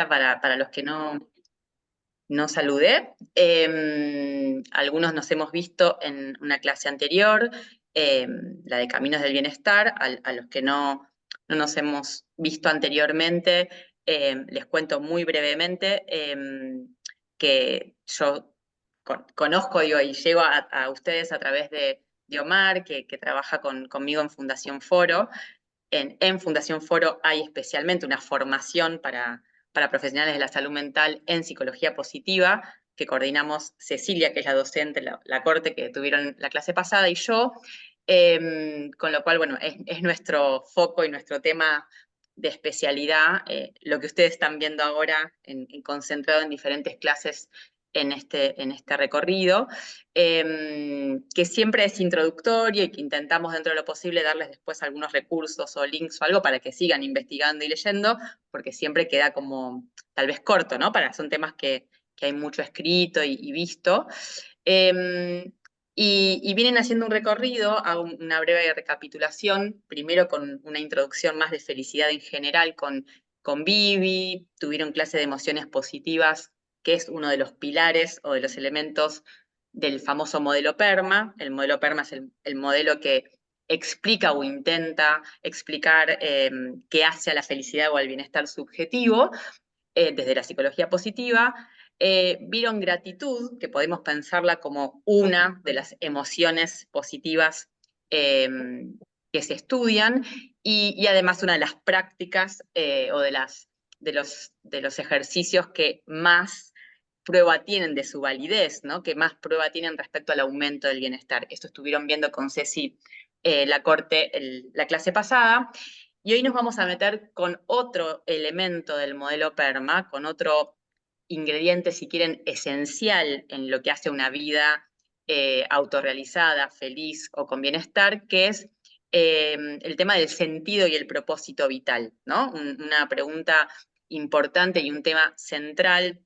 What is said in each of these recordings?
para los que no saludé. Algunos nos hemos visto en una clase anterior, la de Caminos del Bienestar. A los que no nos hemos visto anteriormente, les cuento muy brevemente que yo conozco, digo, y llego a ustedes a través de Omar, que trabaja conmigo en Fundación Foro. En Fundación Foro hay especialmente una formación para profesionales de la salud mental en psicología positiva, que coordinamos Cecilia, que es la docente, la corte que tuvieron la clase pasada, y yo, con lo cual, bueno, es nuestro foco y nuestro tema de especialidad, lo que ustedes están viendo ahora concentrado en diferentes clases en este recorrido, que siempre es introductorio y que intentamos dentro de lo posible darles después algunos recursos o links o algo para que sigan investigando y leyendo, porque siempre queda como tal vez corto, ¿no? Son temas que hay mucho escrito y visto. Y vienen haciendo un recorrido, hago una breve recapitulación, primero con una introducción más de felicidad en general con Vivi, tuvieron clase de emociones positivas, que es uno de los pilares o de los elementos del famoso modelo PERMA. El modelo PERMA es el modelo que explica o intenta explicar qué hace a la felicidad o al bienestar subjetivo desde la psicología positiva. Vieron gratitud, que podemos pensarla como una de las emociones positivas que se estudian, y además una de las prácticas o de los ejercicios que más prueba tienen de su validez, ¿no? Que más prueba tienen respecto al aumento del bienestar. Esto estuvieron viendo con Ceci la corte la clase pasada. Y hoy nos vamos a meter con otro elemento del modelo PERMA, con otro ingrediente, si quieren, esencial en lo que hace una vida autorrealizada, feliz o con bienestar, que es el tema del sentido y el propósito vital, ¿no? Una pregunta importante y un tema central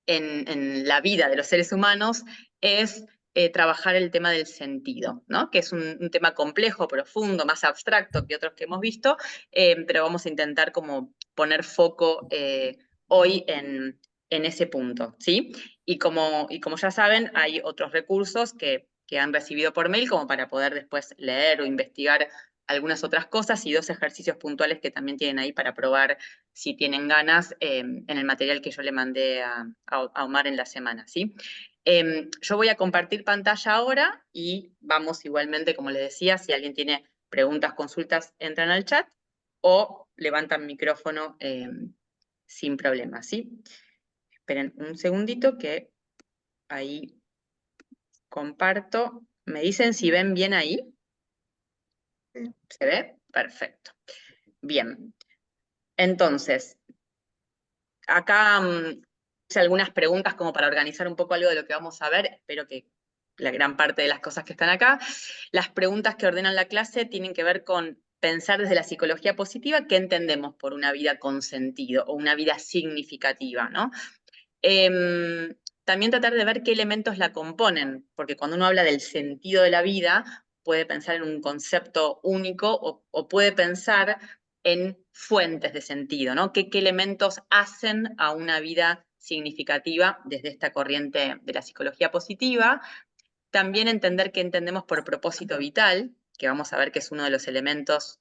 en la vida de los seres humanos es trabajar el tema del sentido, ¿no? Que es un tema complejo, profundo, más abstracto que otros que hemos visto, pero vamos a intentar como poner foco hoy en ese punto, ¿sí? Y como ya saben, hay otros recursos que han recibido por mail como para poder después leer o investigar algunas otras cosas, y dos ejercicios puntuales que también tienen ahí para probar si tienen ganas en el material que yo le mandé a Omar en la semana, ¿sí? Yo voy a compartir pantalla ahora y vamos igualmente, como les decía, si alguien tiene preguntas, consultas, entran al chat o levantan micrófono sin problema, ¿sí? Esperen un segundito que ahí comparto. ¿Me dicen si ven bien ahí? ¿Se ve? Perfecto. Bien. Entonces, acá hice algunas preguntas como para organizar un poco algo de lo que vamos a ver. Espero que la gran parte de las cosas que están acá. Las preguntas que ordenan la clase tienen que ver con pensar desde la psicología positiva qué entendemos por una vida con sentido o una vida significativa, ¿no? También tratar de ver qué elementos la componen, porque cuando uno habla del sentido de la vida, puede pensar en un concepto único o puede pensar en fuentes de sentido, ¿no? ¿Qué elementos hacen a una vida significativa desde esta corriente de la psicología positiva? También entender qué entendemos por propósito vital, que vamos a ver que es uno de los elementos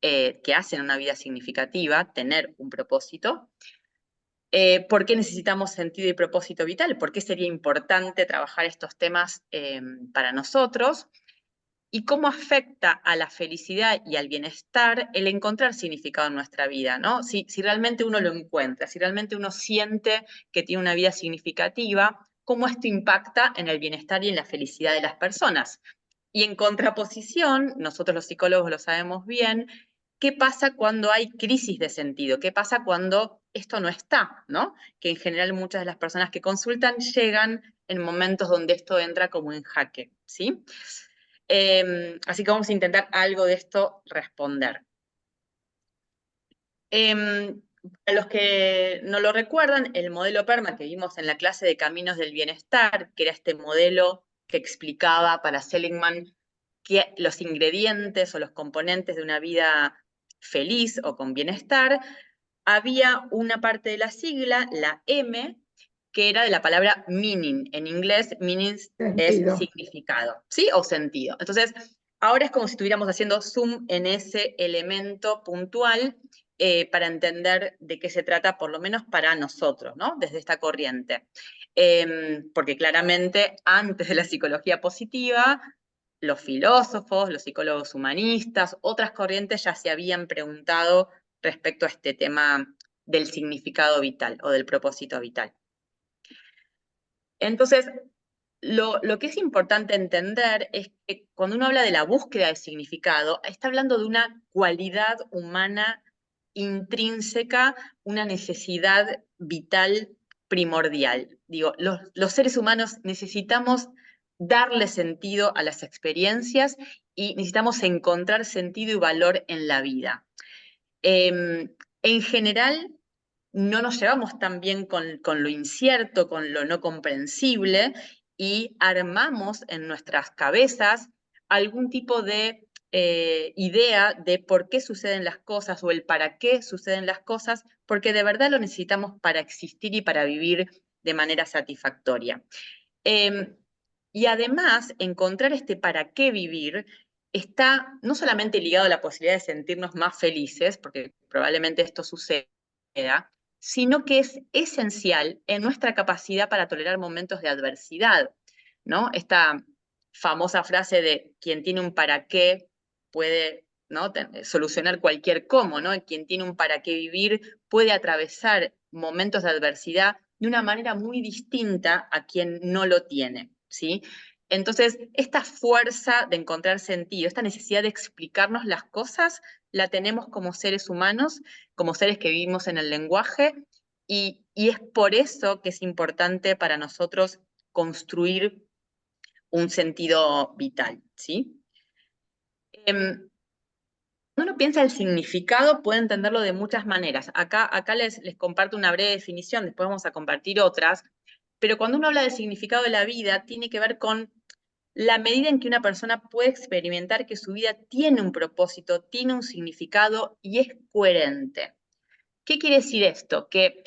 que hacen una vida significativa, tener un propósito. ¿Por qué necesitamos sentido y propósito vital? ¿Por qué sería importante trabajar estos temas para nosotros? ¿Y cómo afecta a la felicidad y al bienestar el encontrar significado en nuestra vida, ¿no? Si realmente uno lo encuentra, si realmente uno siente que tiene una vida significativa, ¿cómo esto impacta en el bienestar y en la felicidad de las personas? Y en contraposición, nosotros los psicólogos lo sabemos bien, ¿qué pasa cuando hay crisis de sentido? ¿Qué pasa cuando esto no está, ¿no? Que en general muchas de las personas que consultan llegan en momentos donde esto entra como en jaque, ¿sí? Así que vamos a intentar algo de esto responder. Para los que no lo recuerdan, el modelo PERMA que vimos en la clase de Caminos del Bienestar, que era este modelo que explicaba para Seligman que los ingredientes o los componentes de una vida feliz o con bienestar, había una parte de la sigla, la M, que era de la palabra meaning. En inglés, meaning es significado, ¿sí? O sentido. Entonces, ahora es como si estuviéramos haciendo zoom en ese elemento puntual para entender de qué se trata, por lo menos para nosotros, ¿no? Desde esta corriente. Porque claramente, antes de la psicología positiva, los filósofos, los psicólogos humanistas, otras corrientes ya se habían preguntado respecto a este tema del significado vital o del propósito vital. Entonces, lo que es importante entender es que cuando uno habla de la búsqueda de significado, está hablando de una cualidad humana intrínseca, una necesidad vital primordial. Digo, los seres humanos necesitamos darle sentido a las experiencias y necesitamos encontrar sentido y valor en la vida. En general, no nos llevamos tan bien con lo incierto, con lo no comprensible, y armamos en nuestras cabezas algún tipo de idea de por qué suceden las cosas o el para qué suceden las cosas, porque de verdad lo necesitamos para existir y para vivir de manera satisfactoria. Y además, encontrar este para qué vivir está no solamente ligado a la posibilidad de sentirnos más felices, porque probablemente esto suceda, sino que es esencial en nuestra capacidad para tolerar momentos de adversidad, ¿no? Esta famosa frase de quien tiene un para qué puede, ¿no?, solucionar cualquier cómo, ¿no? Quien tiene un para qué vivir puede atravesar momentos de adversidad de una manera muy distinta a quien no lo tiene, ¿sí? Entonces, esta fuerza de encontrar sentido, esta necesidad de explicarnos las cosas, la tenemos como seres humanos, como seres que vivimos en el lenguaje, y es por eso que es importante para nosotros construir un sentido vital, ¿sí? Cuando uno piensa el significado, puede entenderlo de muchas maneras. Acá les comparto una breve definición, después vamos a compartir otras, pero cuando uno habla del significado de la vida, tiene que ver con la medida en que una persona puede experimentar que su vida tiene un propósito, tiene un significado y es coherente. ¿Qué quiere decir esto? Que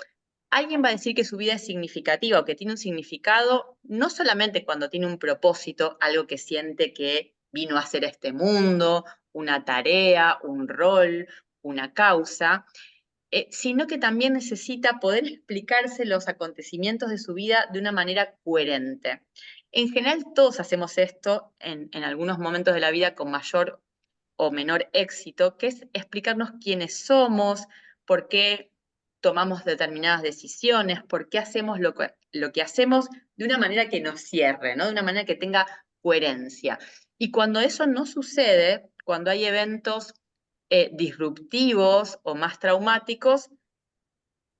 alguien va a decir que su vida es significativa o que tiene un significado, no solamente cuando tiene un propósito, algo que siente que vino a hacer este mundo, una tarea, un rol, una causa, sino que también necesita poder explicarse los acontecimientos de su vida de una manera coherente. En general, todos hacemos esto en algunos momentos de la vida con mayor o menor éxito, que es explicarnos quiénes somos, por qué tomamos determinadas decisiones, por qué hacemos lo que hacemos de una manera que nos cierre, ¿no? De una manera que tenga coherencia. Y cuando eso no sucede, cuando hay eventos disruptivos o más traumáticos,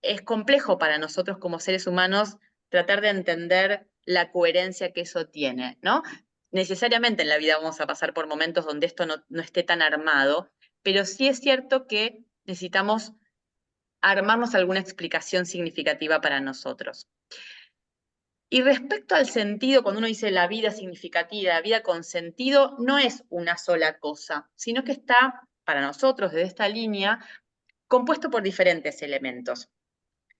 es complejo para nosotros como seres humanos tratar de entender la coherencia que eso tiene, ¿no? Necesariamente en la vida vamos a pasar por momentos donde esto no esté tan armado, pero sí es cierto que necesitamos armarnos alguna explicación significativa para nosotros. Y respecto al sentido, cuando uno dice la vida significativa, la vida con sentido, no es una sola cosa, sino que está, para nosotros, desde esta línea, compuesto por diferentes elementos.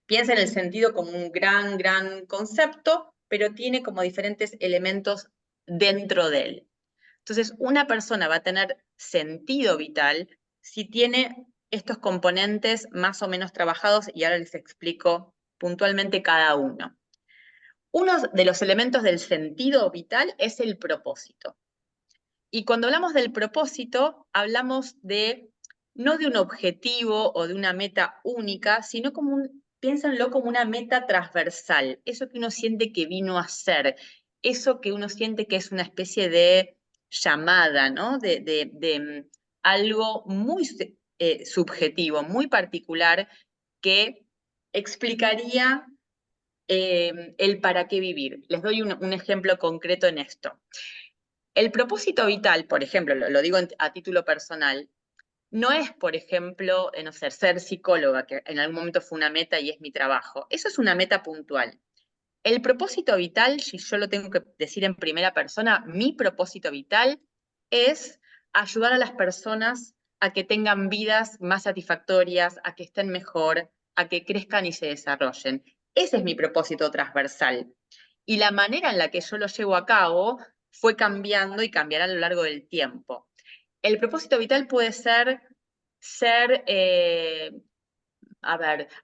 Piensa en el sentido como un gran concepto, pero tiene como diferentes elementos dentro de él. Entonces, una persona va a tener sentido vital si tiene estos componentes más o menos trabajados, y ahora les explico puntualmente cada uno. Uno de los elementos del sentido vital es el propósito. Y cuando hablamos del propósito, hablamos no de un objetivo o de una meta única, sino piénsenlo como una meta transversal, eso que uno siente que vino a ser, eso que uno siente que es una especie de llamada, ¿no? De algo muy subjetivo, muy particular, que explicaría el para qué vivir. Les doy un ejemplo concreto en esto. El propósito vital, por ejemplo, lo digo a título personal, no es, por ejemplo, no sé, ser psicóloga, que en algún momento fue una meta y es mi trabajo. Eso es una meta puntual. El propósito vital, si yo lo tengo que decir en primera persona, mi propósito vital es ayudar a las personas a que tengan vidas más satisfactorias, a que estén mejor, a que crezcan y se desarrollen. Ese es mi propósito transversal. Y la manera en la que yo lo llevo a cabo fue cambiando y cambiará a lo largo del tiempo. El propósito vital puede ser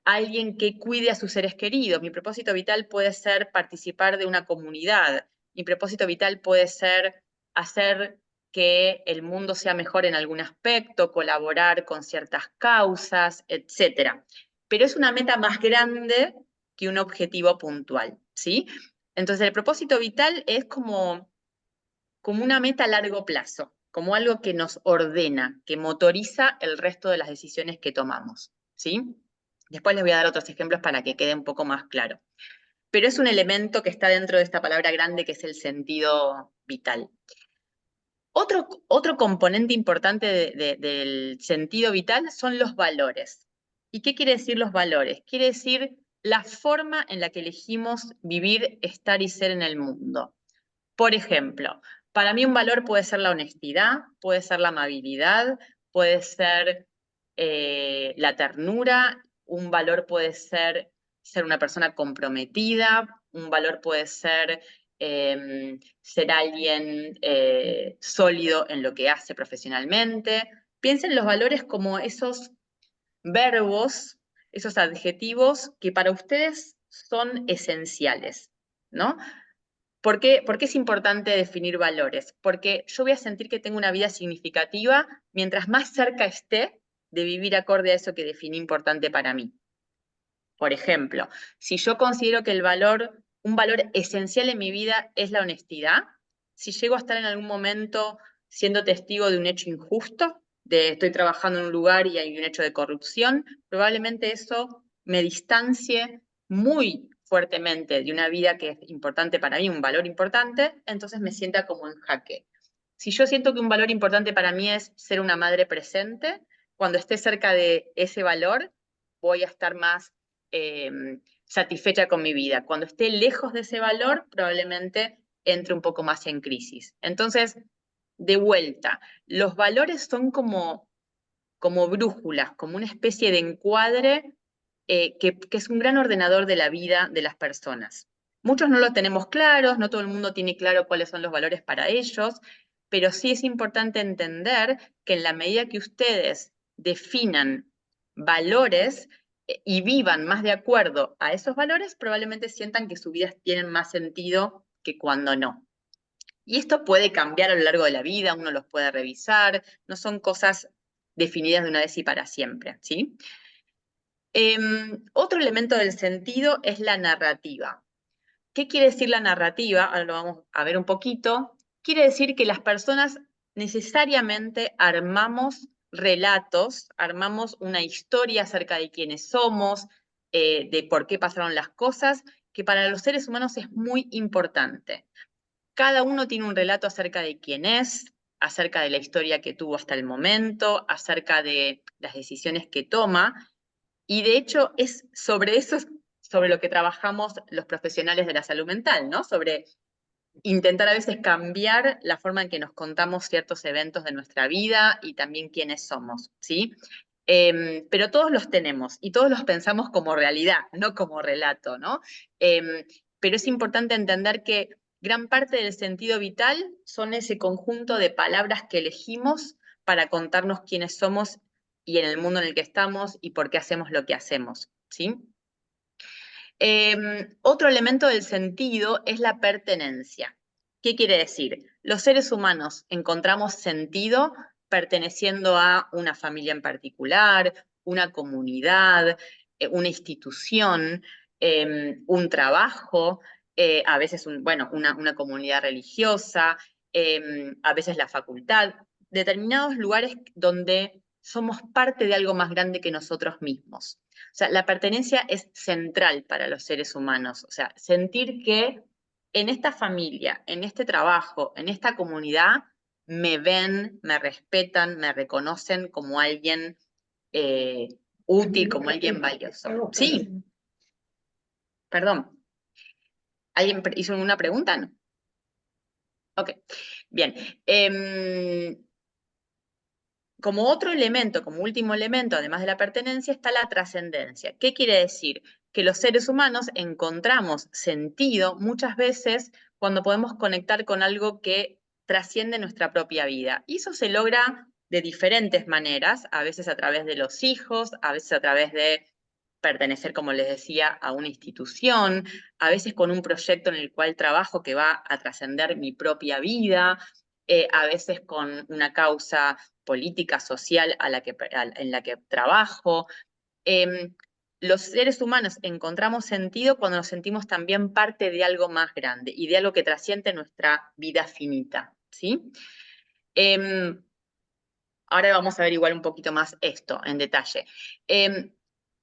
alguien que cuide a sus seres queridos. Mi propósito vital puede ser participar de una comunidad. Mi propósito vital puede ser hacer que el mundo sea mejor en algún aspecto, colaborar con ciertas causas, etc. Pero es una meta más grande que un objetivo puntual, ¿sí? Entonces el propósito vital es como una meta a largo plazo, como algo que nos ordena, que motoriza el resto de las decisiones que tomamos, ¿sí? Después les voy a dar otros ejemplos para que quede un poco más claro. Pero es un elemento que está dentro de esta palabra grande que es el sentido vital. Otro componente importante del sentido vital son los valores. ¿Y qué quiere decir los valores? Quiere decir la forma en la que elegimos vivir, estar y ser en el mundo. Por ejemplo, para mí un valor puede ser la honestidad, puede ser la amabilidad, puede ser la ternura, un valor puede ser una persona comprometida, un valor puede ser alguien sólido en lo que hace profesionalmente. Piensen los valores como esos verbos, esos adjetivos que para ustedes son esenciales, ¿no? ¿Por qué es importante definir valores? Porque yo voy a sentir que tengo una vida significativa mientras más cerca esté de vivir acorde a eso que definí importante para mí. Por ejemplo, si yo considero que un valor esencial en mi vida es la honestidad, si llego a estar en algún momento siendo testigo de un hecho injusto, de estoy trabajando en un lugar y hay un hecho de corrupción, probablemente eso me distancie muy fuertemente de una vida que es importante para mí, un valor importante, entonces me sienta como en jaque. Si yo siento que un valor importante para mí es ser una madre presente, cuando esté cerca de ese valor, voy a estar más satisfecha con mi vida. Cuando esté lejos de ese valor, probablemente entre un poco más en crisis. Entonces, de vuelta, los valores son como brújulas, como una especie de encuadre que es un gran ordenador de la vida de las personas. Muchos no lo tenemos claros, no todo el mundo tiene claro cuáles son los valores para ellos, pero sí es importante entender que en la medida que ustedes definan valores y vivan más de acuerdo a esos valores, probablemente sientan que sus vidas tienen más sentido que cuando no. Y esto puede cambiar a lo largo de la vida, uno los puede revisar, no son cosas definidas de una vez y para siempre, ¿sí? Otro elemento del sentido es la narrativa. ¿Qué quiere decir la narrativa? Ahora lo vamos a ver un poquito. Quiere decir que las personas necesariamente armamos relatos, armamos una historia acerca de quiénes somos, de por qué pasaron las cosas, que para los seres humanos es muy importante. Cada uno tiene un relato acerca de quién es, acerca de la historia que tuvo hasta el momento, acerca de las decisiones que toma, y de hecho es sobre eso, sobre lo que trabajamos los profesionales de la salud mental, ¿no? Sobre intentar a veces cambiar la forma en que nos contamos ciertos eventos de nuestra vida y también quiénes somos, ¿sí? Pero todos los tenemos y todos los pensamos como realidad, no como relato, ¿no? Pero es importante entender que gran parte del sentido vital son ese conjunto de palabras que elegimos para contarnos quiénes somos y en el mundo en el que estamos y por qué hacemos lo que hacemos, ¿sí? Otro elemento del sentido es la pertenencia. ¿Qué quiere decir? Los seres humanos encontramos sentido perteneciendo a una familia en particular, una comunidad, una institución, un trabajo, a veces una comunidad religiosa, a veces la facultad, determinados lugares donde somos parte de algo más grande que nosotros mismos. O sea, la pertenencia es central para los seres humanos. O sea, sentir que en esta familia, en este trabajo, en esta comunidad, me ven, me respetan, me reconocen como alguien útil, como alguien valioso. Sí, perdón. ¿Alguien hizo una pregunta? No. Ok, bien. como otro elemento, como último elemento, además de la pertenencia, está la trascendencia. ¿Qué quiere decir? Que los seres humanos encontramos sentido muchas veces cuando podemos conectar con algo que trasciende nuestra propia vida. Y eso se logra de diferentes maneras, a veces a través de los hijos, a veces a través de pertenecer, como les decía, a una institución, a veces con un proyecto en el cual trabajo que va a trascender mi propia vida, a veces con una causa política, social en la que trabajo. Eh, los seres humanos encontramos sentido cuando nos sentimos también parte de algo más grande y de algo que trasciende nuestra vida finita, ¿sí? Eh, Ahora vamos a ver igual un poquito más esto en detalle.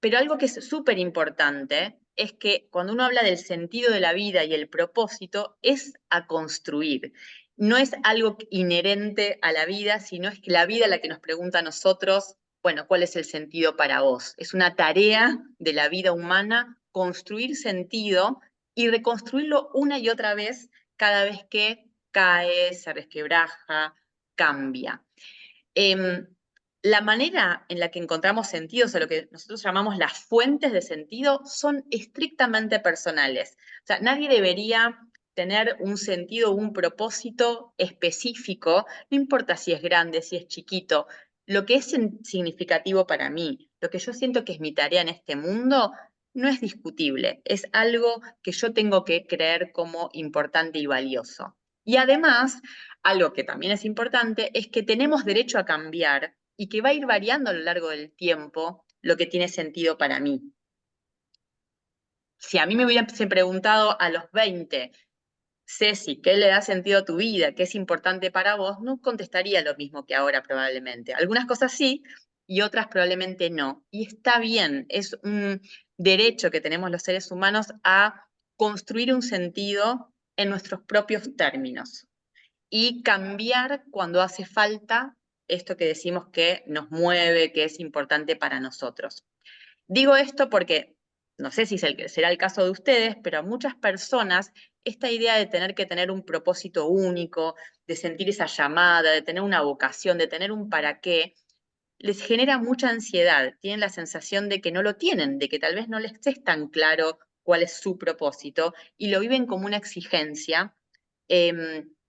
Pero algo que es súper importante es que cuando uno habla del sentido de la vida y el propósito, es a construir. No es algo inherente a la vida, sino es que la vida la que nos pregunta a nosotros, bueno, ¿cuál es el sentido para vos? Es una tarea de la vida humana construir sentido y reconstruirlo una y otra vez cada vez que cae, se resquebraja, cambia. Eh, la manera en la que encontramos sentidos, o lo que nosotros llamamos las fuentes de sentido, son estrictamente personales. O sea, nadie debería tener un sentido, un propósito específico, no importa si es grande, si es chiquito. Lo que es significativo para mí, lo que yo siento que es mi tarea en este mundo, no es discutible, es algo que yo tengo que creer como importante y valioso. Y además, algo que también es importante es que tenemos derecho a cambiar y que va a ir variando a lo largo del tiempo lo que tiene sentido para mí. Si a mí me hubiesen preguntado a los 20, Ceci, ¿qué le da sentido a tu vida? ¿Qué es importante para vos? No contestaría lo mismo que ahora probablemente. Algunas cosas sí y otras probablemente no. Y está bien, es un derecho que tenemos los seres humanos a construir un sentido en nuestros propios términos y cambiar cuando hace falta esto que decimos que nos mueve, que es importante para nosotros. Digo esto porque no sé si será el caso de ustedes, pero a muchas personas esta idea de tener que tener un propósito único, de sentir esa llamada, de tener una vocación, de tener un para qué, les genera mucha ansiedad. Tienen la sensación de que no lo tienen, de que tal vez no les esté tan claro cuál es su propósito y lo viven como una exigencia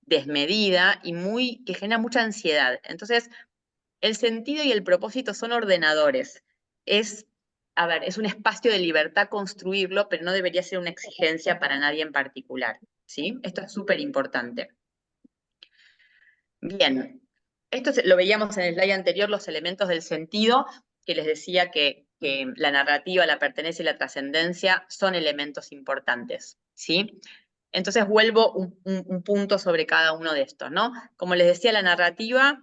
desmedida y que genera mucha ansiedad. Entonces, el sentido y el propósito son ordenadores. Es, a ver, es un espacio de libertad construirlo, pero no debería ser una exigencia para nadie en particular. ¿Sí? Esto es súper importante. Bien, lo veíamos en el slide anterior, los elementos del sentido, que les decía que la narrativa, la pertenencia y la trascendencia son elementos importantes. ¿Sí? Entonces vuelvo un punto sobre cada uno de estos, ¿no? Como les decía, la narrativa,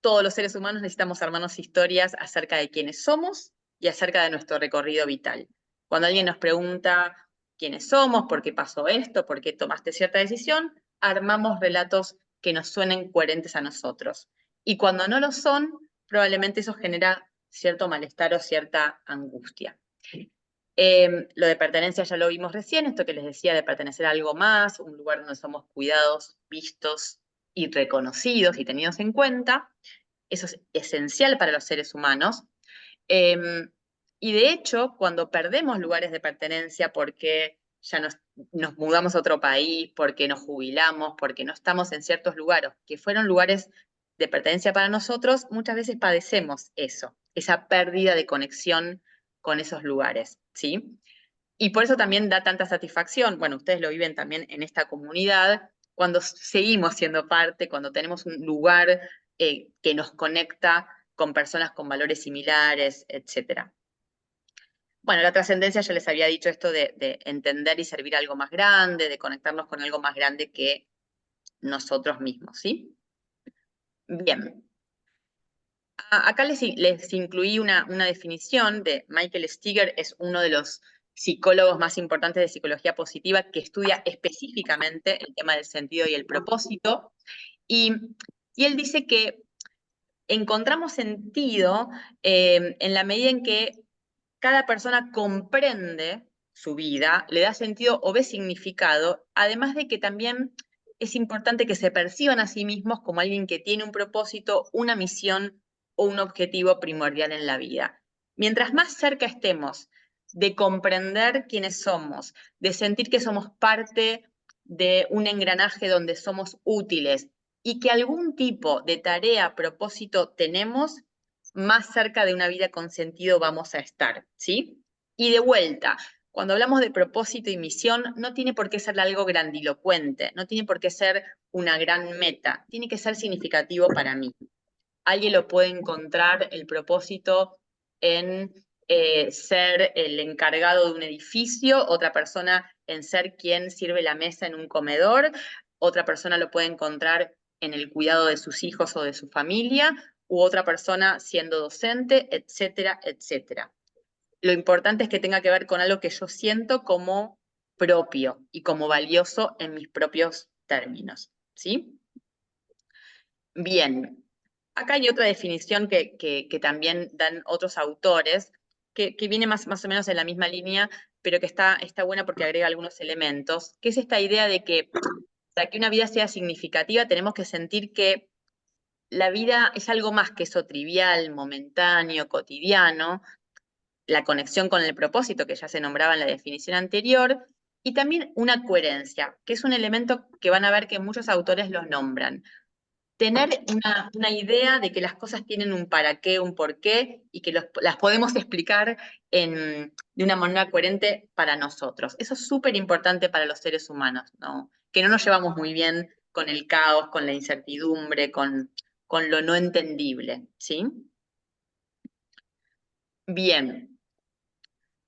todos los seres humanos necesitamos armarnos historias acerca de quiénes somos y acerca de nuestro recorrido vital. Cuando alguien nos pregunta quiénes somos, por qué pasó esto, por qué tomaste cierta decisión, armamos relatos que nos suenen coherentes a nosotros. Y cuando no lo son, probablemente eso genera cierto malestar o cierta angustia. Lo de pertenencia ya lo vimos recién, esto que les decía de pertenecer a algo más, un lugar donde somos cuidados, vistos y reconocidos y tenidos en cuenta. Eso es esencial para los seres humanos. Y de hecho, cuando perdemos lugares de pertenencia porque ya nos mudamos a otro país, porque nos jubilamos, porque no estamos en ciertos lugares que fueron lugares de pertenencia para nosotros, muchas veces padecemos eso, esa pérdida de conexión con esos lugares, ¿sí? Y por eso también da tanta satisfacción, bueno, ustedes lo viven también en esta comunidad, cuando seguimos siendo parte, cuando tenemos un lugar que nos conecta con personas con valores similares, etc. Bueno, la trascendencia ya les había dicho esto de entender y servir a algo más grande, de conectarnos con algo más grande que nosotros mismos, ¿sí? Bien. Acá les incluí una definición de Michael Steger, es uno de los psicólogos más importantes de psicología positiva que estudia específicamente el tema del sentido y el propósito. Y, y él dice que encontramos sentido en la medida en que cada persona comprende su vida, le da sentido o ve significado, además de que también es importante que se perciban a sí mismos como alguien que tiene un propósito, una misión o un objetivo primordial en la vida. Mientras más cerca estemos de comprender quiénes somos, de sentir que somos parte de un engranaje donde somos útiles y que algún tipo de tarea, propósito tenemos, más cerca de una vida con sentido vamos a estar, ¿sí? Y de vuelta, cuando hablamos de propósito y misión, no tiene por qué ser algo grandilocuente, no tiene por qué ser una gran meta, tiene que ser significativo para mí. Alguien lo puede encontrar el propósito en ser el encargado de un edificio, otra persona en ser quien sirve la mesa en un comedor, otra persona lo puede encontrar en el cuidado de sus hijos o de su familia, u otra persona siendo docente, etcétera, etcétera. Lo importante es que tenga que ver con algo que yo siento como propio y como valioso en mis propios términos, ¿sí? Bien, acá hay otra definición que también dan otros autores, que viene más o menos en la misma línea, pero que está buena porque agrega algunos elementos, que es esta idea de que para que una vida sea significativa tenemos que sentir que la vida es algo más que eso trivial, momentáneo, cotidiano, la conexión con el propósito que ya se nombraba en la definición anterior, y también una coherencia, que es un elemento que van a ver que muchos autores los nombran. Tener una idea de que las cosas tienen un para qué, un por qué, y que las podemos explicar de una manera coherente para nosotros. Eso es súper importante para los seres humanos, ¿no? Que no nos llevamos muy bien con el caos, con la incertidumbre, con lo no entendible, ¿sí? Bien.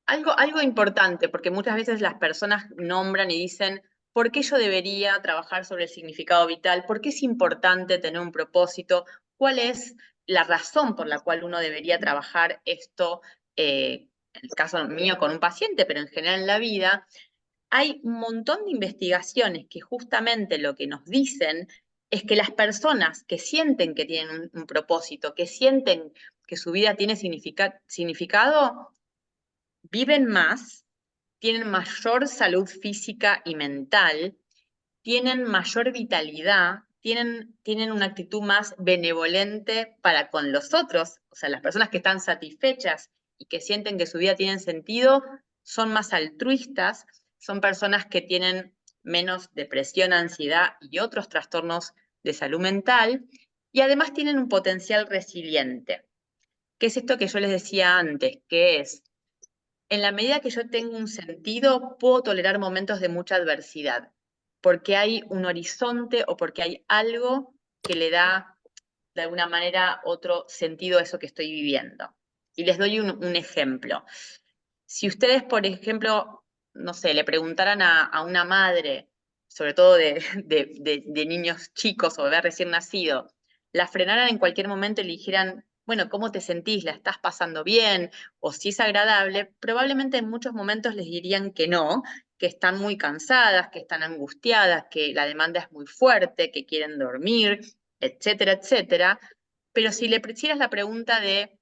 Algo importante, porque muchas veces las personas nombran y dicen, ¿por qué yo debería trabajar sobre el significado vital? ¿Por qué es importante tener un propósito? ¿Cuál es la razón por la cual uno debería trabajar esto, en el caso mío con un paciente, pero en general en la vida? Hay un montón de investigaciones que justamente lo que nos dicen es que las personas que sienten que tienen un propósito, que sienten que su vida tiene significado, viven más, tienen mayor salud física y mental, tienen mayor vitalidad, tienen una actitud más benevolente para con los otros, o sea, las personas que están satisfechas y que sienten que su vida tiene sentido, son más altruistas, son personas que tienen menos depresión, ansiedad y otros trastornos de salud mental, y además tienen un potencial resiliente. ¿Qué es esto que yo les decía antes? Que es en la medida que yo tengo un sentido, puedo tolerar momentos de mucha adversidad, porque hay un horizonte o porque hay algo que le da, de alguna manera, otro sentido a eso que estoy viviendo. Y les doy un ejemplo. Si ustedes, por ejemplo, no sé, le preguntaran a una madre, sobre todo de niños chicos o bebé recién nacido, la frenaran en cualquier momento y le dijeran, bueno, ¿cómo te sentís? ¿La estás pasando bien? O si es agradable, probablemente en muchos momentos les dirían que no, que están muy cansadas, que están angustiadas, que la demanda es muy fuerte, que quieren dormir, etcétera, etcétera. Pero si le hicieras la pregunta de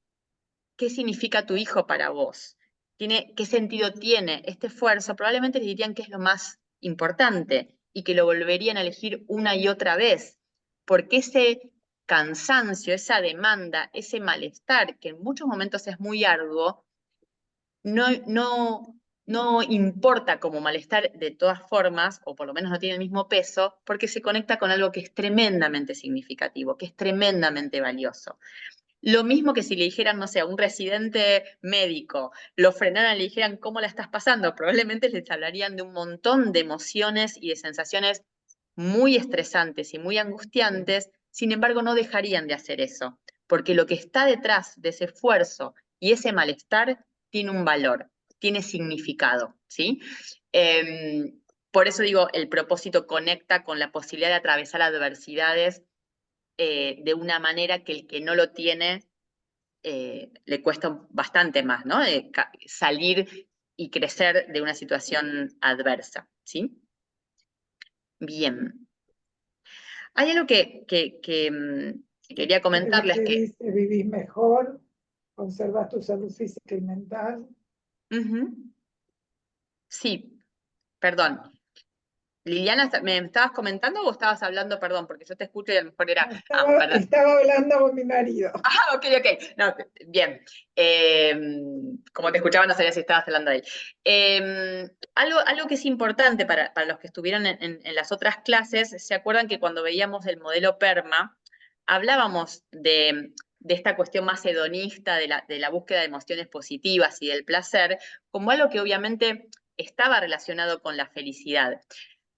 ¿qué significa tu hijo para vos? ¿Qué sentido tiene este esfuerzo? Probablemente les dirían que es lo más importante y que lo volverían a elegir una y otra vez, porque ese cansancio, esa demanda, ese malestar, que en muchos momentos es muy arduo, no importa como malestar de todas formas, o por lo menos no tiene el mismo peso, porque se conecta con algo que es tremendamente significativo, que es tremendamente valioso. Lo mismo que si le dijeran, no sé, a un residente médico, lo frenaran y le dijeran cómo la estás pasando, probablemente les hablarían de un montón de emociones y de sensaciones muy estresantes y muy angustiantes, sin embargo no dejarían de hacer eso, porque lo que está detrás de ese esfuerzo y ese malestar tiene un valor, tiene significado, ¿sí? Por eso digo, el propósito conecta con la posibilidad de atravesar adversidades de una manera que el que no lo tiene le cuesta bastante más, ¿no? Salir y crecer de una situación adversa, ¿sí? Bien. Hay algo que quería comentarles Que que... dice, vivís mejor, conservas tu salud física y mental. Sí, perdón. Liliana, ¿me estabas comentando o estabas hablando? Perdón, porque yo te escucho y a lo mejor era... No, Ah, perdón. estaba hablando con mi marido. Ah, ok, ok. No, bien. Como te escuchaba, no sabía si estabas hablando de él. Algo que es importante para los que estuvieron en las otras clases, ¿se acuerdan que cuando veíamos el modelo PERMA, hablábamos de esta cuestión más hedonista de la búsqueda de emociones positivas y del placer, como algo que obviamente estaba relacionado con la felicidad?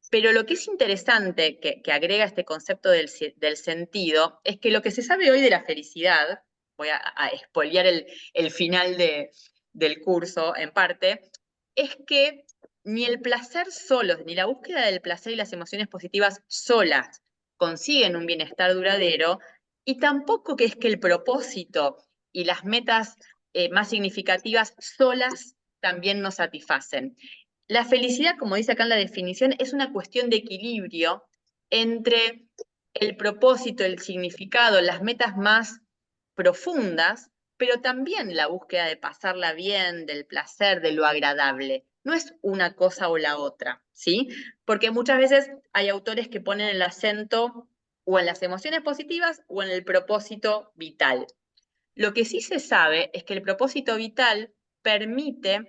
Pero lo que es interesante que agrega este concepto del sentido es que lo que se sabe hoy de la felicidad, voy a expoliar el final del curso en parte, es que ni el placer solos, ni la búsqueda del placer y las emociones positivas solas consiguen un bienestar duradero, y tampoco que es que el propósito y las metas más significativas solas también nos satisfacen. La felicidad, como dice acá en la definición, es una cuestión de equilibrio entre el propósito, el significado, las metas más profundas, pero también la búsqueda de pasarla bien, del placer, de lo agradable. No es una cosa o la otra, ¿sí? Porque muchas veces hay autores que ponen el acento o en las emociones positivas o en el propósito vital. Lo que sí se sabe es que el propósito vital permite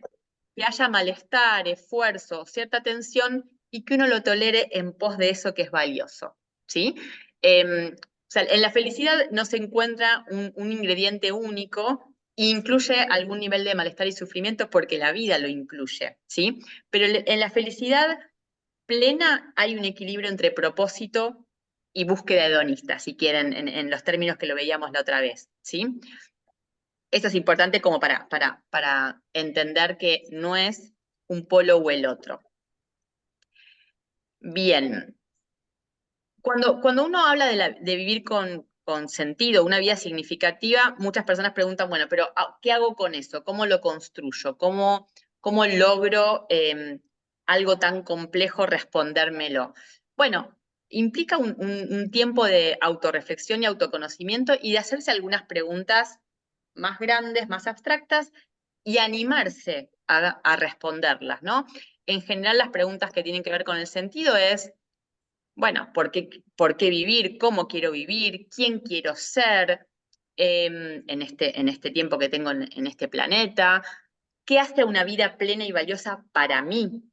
que haya malestar, esfuerzo, cierta tensión y que uno lo tolere en pos de eso que es valioso, ¿sí? O sea, en la felicidad no se encuentra un ingrediente único, incluye algún nivel de malestar y sufrimiento porque la vida lo incluye, ¿sí? Pero en la felicidad plena hay un equilibrio entre propósito y búsqueda hedonista, si quieren, en los términos que lo veíamos la otra vez, ¿sí? Esto es importante como para entender que no es un polo o el otro. Bien, cuando uno habla de vivir con sentido, una vida significativa, muchas personas preguntan, bueno, pero ¿qué hago con eso? ¿Cómo lo construyo? ¿Cómo logro algo tan complejo respondérmelo? Bueno, implica un tiempo de autorreflexión y autoconocimiento y de hacerse algunas preguntas más grandes, más abstractas, y animarse a responderlas, ¿no? En general, las preguntas que tienen que ver con el sentido es, bueno, ¿por qué vivir? ¿Cómo quiero vivir? ¿Quién quiero ser en este tiempo que tengo en este planeta? ¿Qué hace una vida plena y valiosa para mí?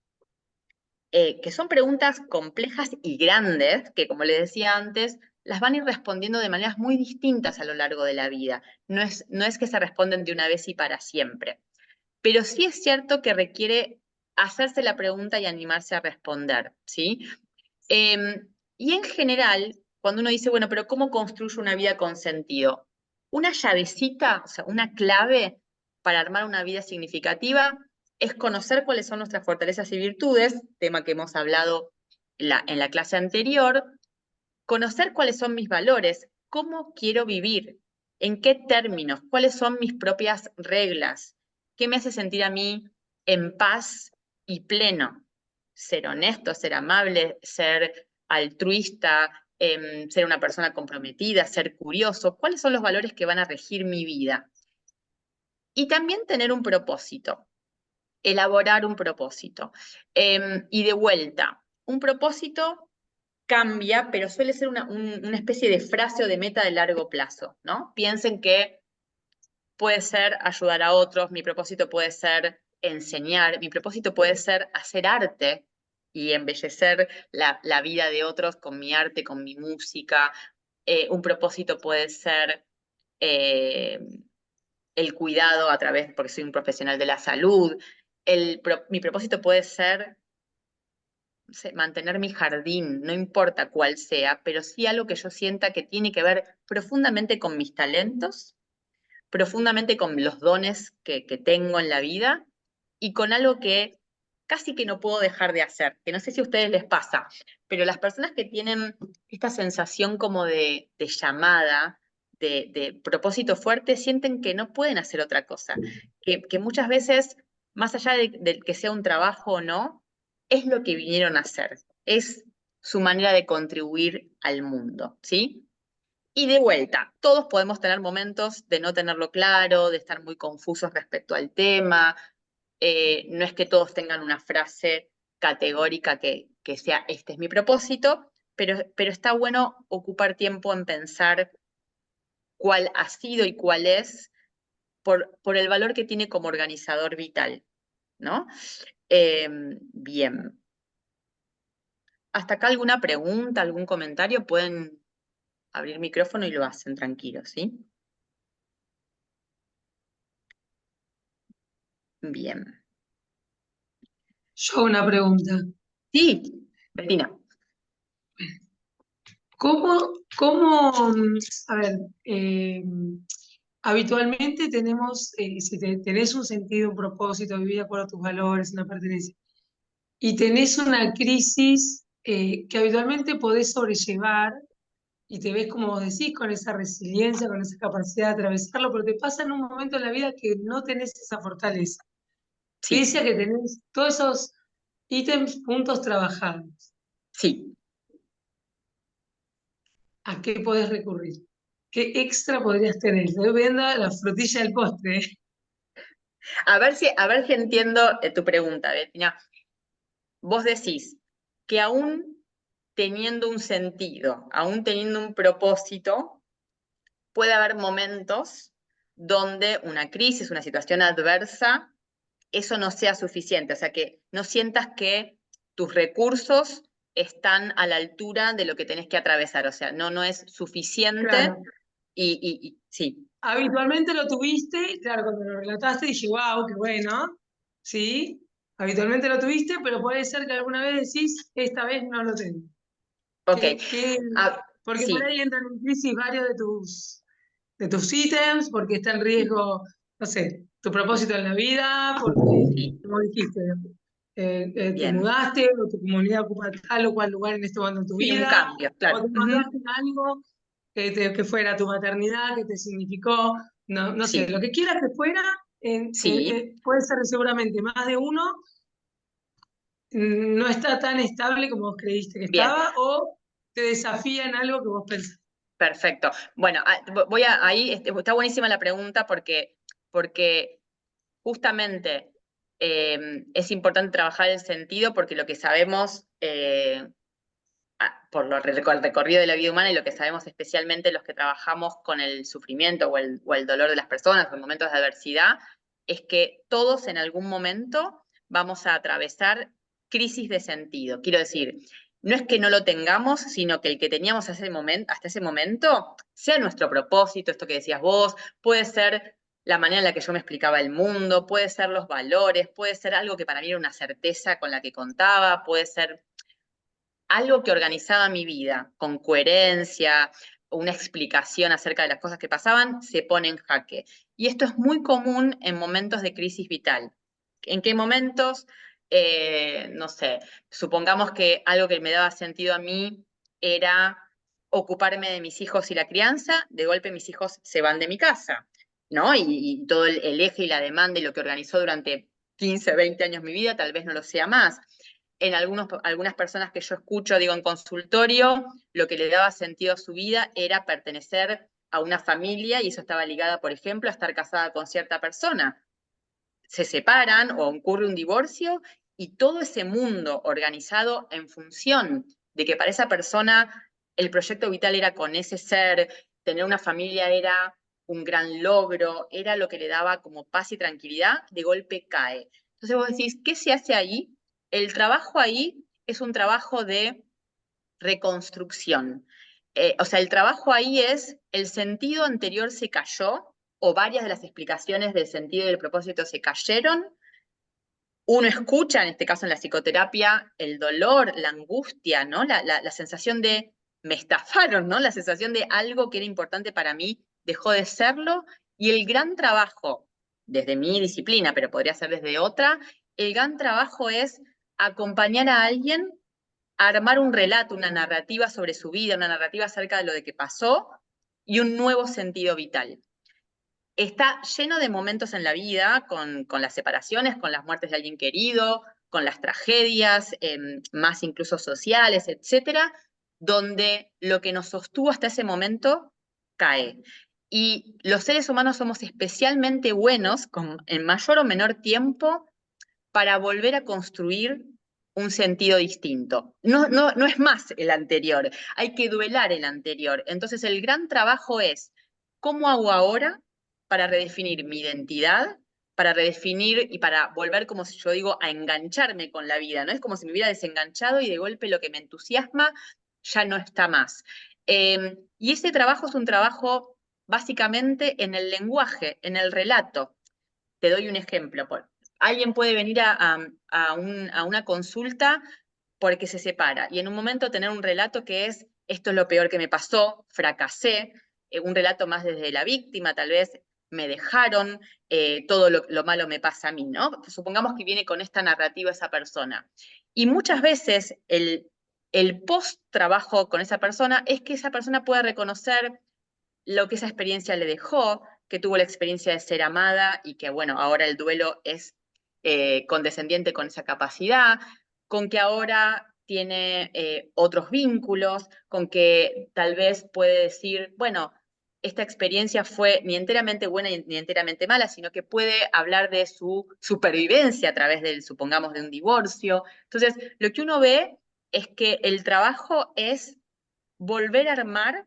Que son preguntas complejas y grandes, que como les decía antes, las van a ir respondiendo de maneras muy distintas a lo largo de la vida. No es que se responden de una vez y para siempre. Pero sí es cierto que requiere hacerse la pregunta y animarse a responder, ¿sí? Y en general, cuando uno dice, bueno, pero ¿cómo construyo una vida con sentido? Una llavecita, o sea, una clave para armar una vida significativa es conocer cuáles son nuestras fortalezas y virtudes, tema que hemos hablado en la clase anterior, conocer cuáles son mis valores, cómo quiero vivir, en qué términos, cuáles son mis propias reglas, qué me hace sentir a mí en paz y pleno. Ser honesto, ser amable, ser altruista, ser una persona comprometida, ser curioso, cuáles son los valores que van a regir mi vida. Y también tener un propósito, elaborar un propósito. Y de vuelta, un propósito cambia, pero suele ser una especie de frase o de meta de largo plazo, ¿no? Piensen que puede ser ayudar a otros, mi propósito puede ser enseñar, mi propósito puede ser hacer arte y embellecer la vida de otros con mi arte, con mi música. Un propósito puede ser eh, el cuidado a través, porque soy un profesional de la salud. Mi propósito puede ser mantener mi jardín, no importa cuál sea, pero sí algo que yo sienta que tiene que ver profundamente con mis talentos, profundamente con los dones que tengo en la vida y con algo que casi que no puedo dejar de hacer, que no sé si a ustedes les pasa, pero las personas que tienen esta sensación como de llamada, de propósito fuerte, sienten que no pueden hacer otra cosa, que muchas veces, más allá de que sea un trabajo o no, es lo que vinieron a hacer, es su manera de contribuir al mundo, ¿sí? Y de vuelta, todos podemos tener momentos de no tenerlo claro, de estar muy confusos respecto al tema. No es que todos tengan una frase categórica que sea, este es mi propósito, pero está bueno ocupar tiempo en pensar cuál ha sido y cuál es por el valor que tiene como organizador vital, ¿no? Bien. ¿Hasta acá alguna pregunta, algún comentario? Pueden abrir micrófono y lo hacen tranquilos, ¿sí? Bien. Yo una pregunta. Sí, Bettina. A ver, habitualmente tenemos, si tenés un sentido, un propósito, vivir de acuerdo a tus valores, una pertenencia, y tenés una crisis que habitualmente podés sobrellevar, y te ves, como vos decís, con esa resiliencia, con esa capacidad de atravesarlo, pero te pasa en un momento en la vida que no tenés esa fortaleza. Sí, Pese a que tenés todos esos ítems, puntos trabajados. sí. ¿A qué podés recurrir? ¿Qué extra podrías tener? Estoy viendo la frutilla del postre. A ver si entiendo tu pregunta, Bettina. Vos decís que aún teniendo un sentido, aún teniendo un propósito, puede haber momentos donde una crisis, una situación adversa, eso no sea suficiente, o sea, que no sientas que tus recursos están a la altura de lo que tenés que atravesar, o sea, no es suficiente Claro. y sí, Habitualmente lo tuviste, claro, cuando lo relataste dije, wow, qué bueno, ¿sí? Habitualmente lo tuviste, pero puede ser que alguna vez decís, esta vez no lo tengo. ok. Ah, Porque por sí, ahí entran en crisis varios de tus ítems, porque está en riesgo, no sé, tu propósito en la vida, porque, sí, como dijiste, te bien. mudaste, o tu comunidad ocupa tal o cual lugar en este momento en tu Sí, un vida, cambio, o claro. te mandaste en algo que fuera tu maternidad, que te significó, no sé, Sí, lo que quieras que fuera, sí, puede ser seguramente más de uno, no está tan estable como vos creíste que bien. estaba, o te desafía en algo que vos pensás. Perfecto. Bueno, ahí está buenísima la pregunta porque justamente es importante trabajar el sentido porque lo que sabemos por el recorrido de la vida humana y lo que sabemos especialmente los que trabajamos con el sufrimiento o el dolor de las personas o en momentos de adversidad, es que todos en algún momento vamos a atravesar crisis de sentido. Quiero decir, no es que no lo tengamos, sino que el que teníamos hasta ese momento sea nuestro propósito, esto que decías vos, puede ser la manera en la que yo me explicaba el mundo, puede ser los valores, puede ser algo que para mí era una certeza con la que contaba, puede ser algo que organizaba mi vida con coherencia, una explicación acerca de las cosas que pasaban, se pone en jaque. Y esto es muy común en momentos de crisis vital. ¿En qué momentos? No sé, supongamos que algo que me daba sentido a mí era ocuparme de mis hijos y la crianza, de golpe mis hijos se van de mi casa, ¿no? Y todo el eje y la demanda y lo que organizó durante 15, 20 años mi vida, tal vez no lo sea más en algunas personas que yo escucho, digo, en consultorio, lo que le daba sentido a su vida era pertenecer a una familia y eso estaba ligada, por ejemplo, a estar casada con cierta persona. Se separan o ocurre un divorcio y todo ese mundo organizado en función de que para esa persona el proyecto vital era con ese ser, tener una familia era un gran logro, era lo que le daba como paz y tranquilidad, de golpe cae. Entonces vos decís, ¿qué se hace ahí? El trabajo ahí es un trabajo de reconstrucción. O sea, el trabajo ahí es el sentido anterior se cayó o varias de las explicaciones del sentido y del propósito se cayeron. Uno escucha, en este caso en la psicoterapia, el dolor, la angustia, ¿no? La sensación de me estafaron, ¿no? La sensación de algo que era importante para mí dejó de serlo. Y el gran trabajo, desde mi disciplina, pero podría ser desde otra, el gran trabajo es acompañar a alguien a armar un relato, una narrativa sobre su vida, una narrativa acerca de lo de que pasó y un nuevo sentido vital. Está lleno de momentos en la vida, con las separaciones, con las muertes de alguien querido, con las tragedias, más incluso sociales, etcétera, donde lo que nos sostuvo hasta ese momento cae. Y los seres humanos somos especialmente buenos, en mayor o menor tiempo, para volver a construir un sentido distinto. No es más el anterior, hay que duelar el anterior. Entonces el gran trabajo es, ¿cómo hago ahora para redefinir mi identidad, para redefinir y para volver, como si yo digo, a engancharme con la vida? ¿No? Es como si me hubiera desenganchado y de golpe lo que me entusiasma ya no está más. Y ese trabajo es un trabajo básicamente en el lenguaje, en el relato. Te doy un ejemplo. Alguien puede venir a una consulta porque se separa y en un momento tener un relato que es, esto es lo peor que me pasó, fracasé, un relato más desde la víctima, tal vez me dejaron, todo lo malo me pasa a mí, ¿no? Supongamos que viene con esta narrativa esa persona. Y muchas veces el post-trabajo con esa persona es que esa persona pueda reconocer lo que esa experiencia le dejó, que tuvo la experiencia de ser amada y que, bueno, ahora el duelo es condescendiente con esa capacidad, con que ahora tiene otros vínculos, con que tal vez puede decir, bueno, esta experiencia fue ni enteramente buena ni enteramente mala, sino que puede hablar de su supervivencia a través del, supongamos, de un divorcio. Entonces, lo que uno ve es que el trabajo es volver a armar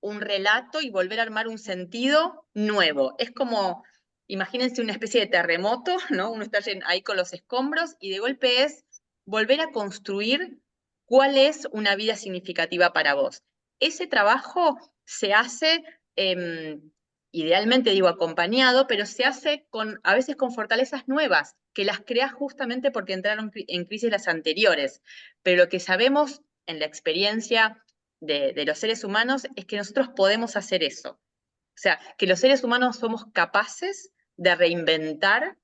un relato y volver a armar un sentido nuevo. Es como, imagínense una especie de terremoto, ¿no? Uno está ahí con los escombros y de golpe es volver a construir cuál es una vida significativa para vos. Ese trabajo se hace, idealmente digo acompañado, pero se hace a veces con fortalezas nuevas, que las creas justamente porque entraron en crisis las anteriores. Pero lo que sabemos en la experiencia de los seres humanos es que nosotros podemos hacer eso. O sea, que los seres humanos somos capaces de reinventar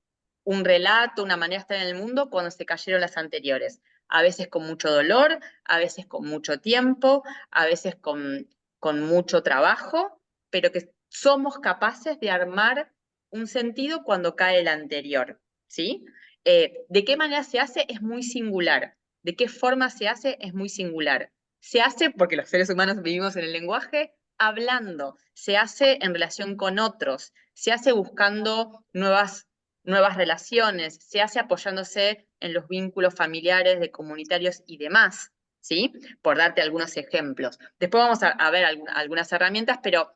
un relato, una manera de estar en el mundo cuando se cayeron las anteriores. A veces con mucho dolor, a veces con mucho tiempo, a veces con mucho trabajo, pero que somos capaces de armar un sentido cuando cae el anterior, ¿sí? ¿De qué manera se hace? Es muy singular. ¿De qué forma se hace? Es muy singular. Se hace porque los seres humanos vivimos en el lenguaje, hablando, se hace en relación con otros, se hace buscando nuevas relaciones, se hace apoyándose en los vínculos familiares, de comunitarios y demás, ¿sí? Por darte algunos ejemplos. Después vamos a ver algunas herramientas, pero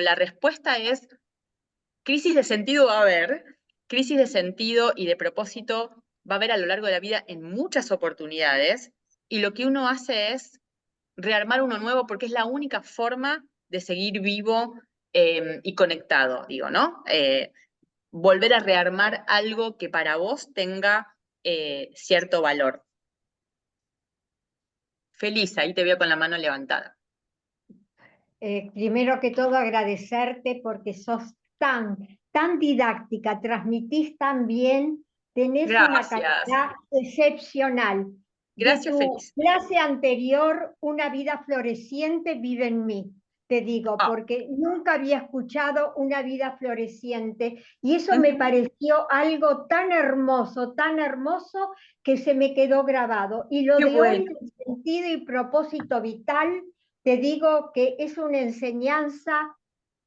la respuesta es, crisis de sentido va a haber, crisis de sentido y de propósito va a haber a lo largo de la vida en muchas oportunidades, y lo que uno hace es rearmar uno nuevo porque es la única forma de seguir vivo y conectado, digo, ¿no? Volver a rearmar algo que para vos tenga cierto valor. Feliz, ahí te veo con la mano levantada. Primero que todo agradecerte porque sos tan didáctica, transmitís tan bien, tenés una Gracias. calidad excepcional. De Gracias, tu Feliz. clase anterior, Una vida floreciente vive en mí, te digo, Oh. porque nunca había escuchado Una vida floreciente y eso me pareció algo tan hermoso, que se me quedó grabado. Y lo Qué de hoy, bueno. del sentido y propósito vital, te digo que es una enseñanza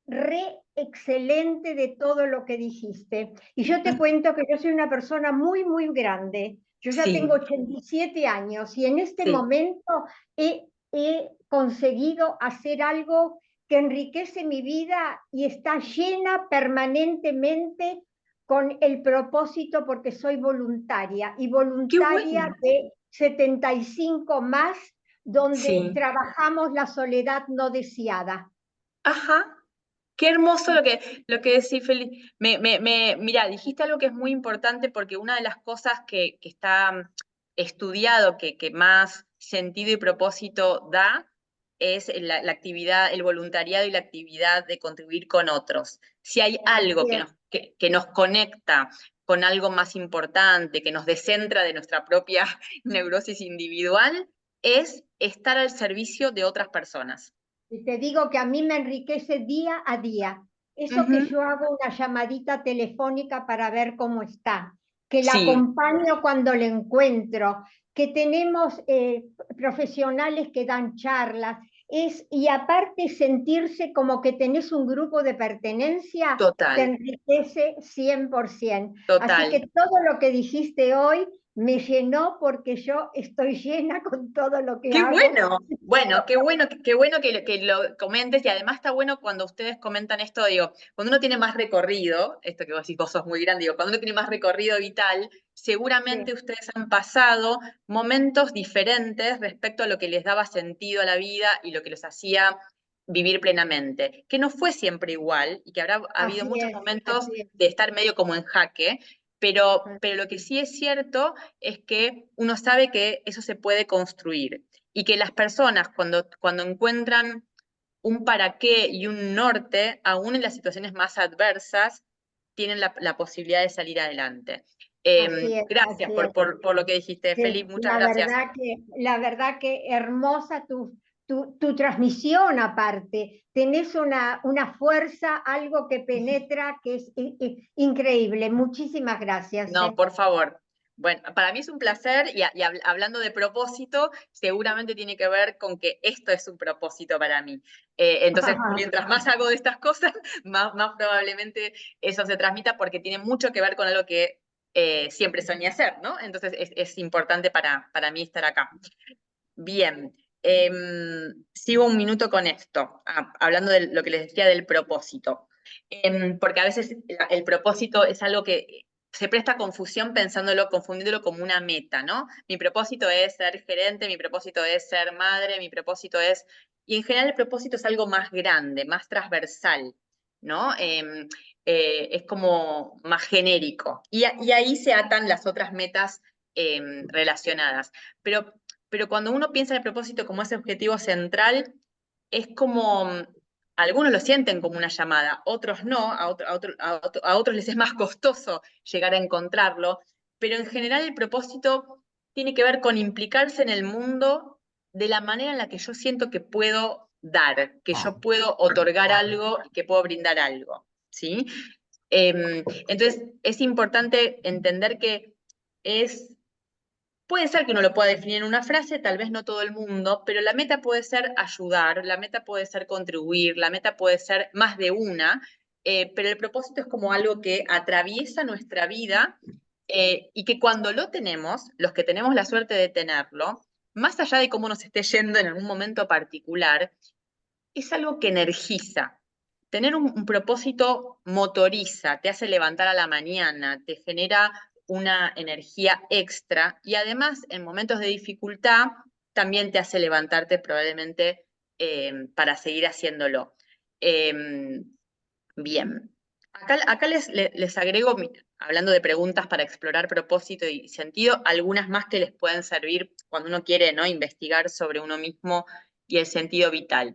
re excelente de todo lo que dijiste. Y yo te cuento que yo soy una persona muy grande. Yo ya Sí, tengo 87 años y en este sí. momento he conseguido hacer algo que enriquece mi vida y está llena permanentemente con el propósito porque soy voluntaria y Qué voluntaria bueno. de 75 más donde Sí. trabajamos la soledad no deseada. Ajá. Qué hermoso lo que decís, Feli. Mira, dijiste algo que es muy importante porque una de las cosas que está estudiado, que más sentido y propósito da, es la actividad, el voluntariado y la actividad de contribuir con otros. Si hay algo Así es. que nos conecta con algo más importante, que nos descentra de nuestra propia neurosis individual, es estar al servicio de otras personas. Y te digo que a mí me enriquece día a día. Eso que Ujú. yo hago una llamadita telefónica para ver cómo está, que la Sí, acompaño cuando le encuentro, que tenemos profesionales que dan charlas, y aparte sentirse como que tenés un grupo de pertenencia, te total. enriquece 100%. Así Total. que todo lo que dijiste hoy me llenó porque yo estoy llena con todo lo que ¡Qué hago. bueno! Bueno, qué bueno que lo comentes, y además está bueno cuando ustedes comentan esto, digo, cuando uno tiene más recorrido, esto que vos decís, vos sos muy grande, digo, cuando uno tiene más recorrido vital, seguramente ustedes han pasado momentos diferentes respecto a lo que les daba sentido a la vida y lo que los hacía vivir plenamente, que no fue siempre igual, y que habrá habido Así muchos es, momentos así es. de estar medio como en jaque, pero lo que sí es cierto es que uno sabe que eso se puede construir y que las personas cuando encuentran un para qué y un norte, aún en las situaciones más adversas, tienen la posibilidad de salir adelante. Así es, Gracias así es. por lo que dijiste, Feli, Sí, muchas gracias. la verdad que hermosa tu transmisión aparte. Tenés una fuerza, algo que penetra, que es increíble. Muchísimas gracias. No, por favor. Bueno, para mí es un placer y hablando de propósito, seguramente tiene que ver con que esto es un propósito para mí. Entonces, mientras más hago de estas cosas, más probablemente eso se transmita porque tiene mucho que ver con algo que siempre soñé hacer, ¿no? Entonces es importante para mí estar acá. Bien, sigo un minuto con esto, hablando de lo que les decía del propósito. Porque a veces el propósito es algo que se presta confusión confundiéndolo como una meta, ¿no? Mi propósito es ser gerente, mi propósito es ser madre, mi propósito es... Y en general el propósito es algo más grande, más transversal, ¿no? Es como más genérico. Y ahí se atan las otras metas relacionadas. Pero cuando uno piensa en el propósito como ese objetivo central, es como, algunos lo sienten como una llamada, otros no, a otros les es más costoso llegar a encontrarlo, pero en general el propósito tiene que ver con implicarse en el mundo de la manera en la que yo siento que puedo dar, que yo puedo otorgar algo y que puedo brindar algo, ¿sí? Entonces es importante entender que puede ser que uno lo pueda definir en una frase, tal vez no todo el mundo, pero la meta puede ser ayudar, la meta puede ser contribuir, la meta puede ser más de una, pero el propósito es como algo que atraviesa nuestra vida y que cuando lo tenemos, los que tenemos la suerte de tenerlo, más allá de cómo nos esté yendo en algún momento particular, es algo que energiza. Tener un propósito motoriza, te hace levantar a la mañana, te genera una energía extra y además en momentos de dificultad también te hace levantarte probablemente para seguir haciéndolo. Bien, acá les agrego, hablando de preguntas para explorar propósito y sentido, algunas más que les pueden servir cuando uno quiere, ¿no?, investigar sobre uno mismo y el sentido vital.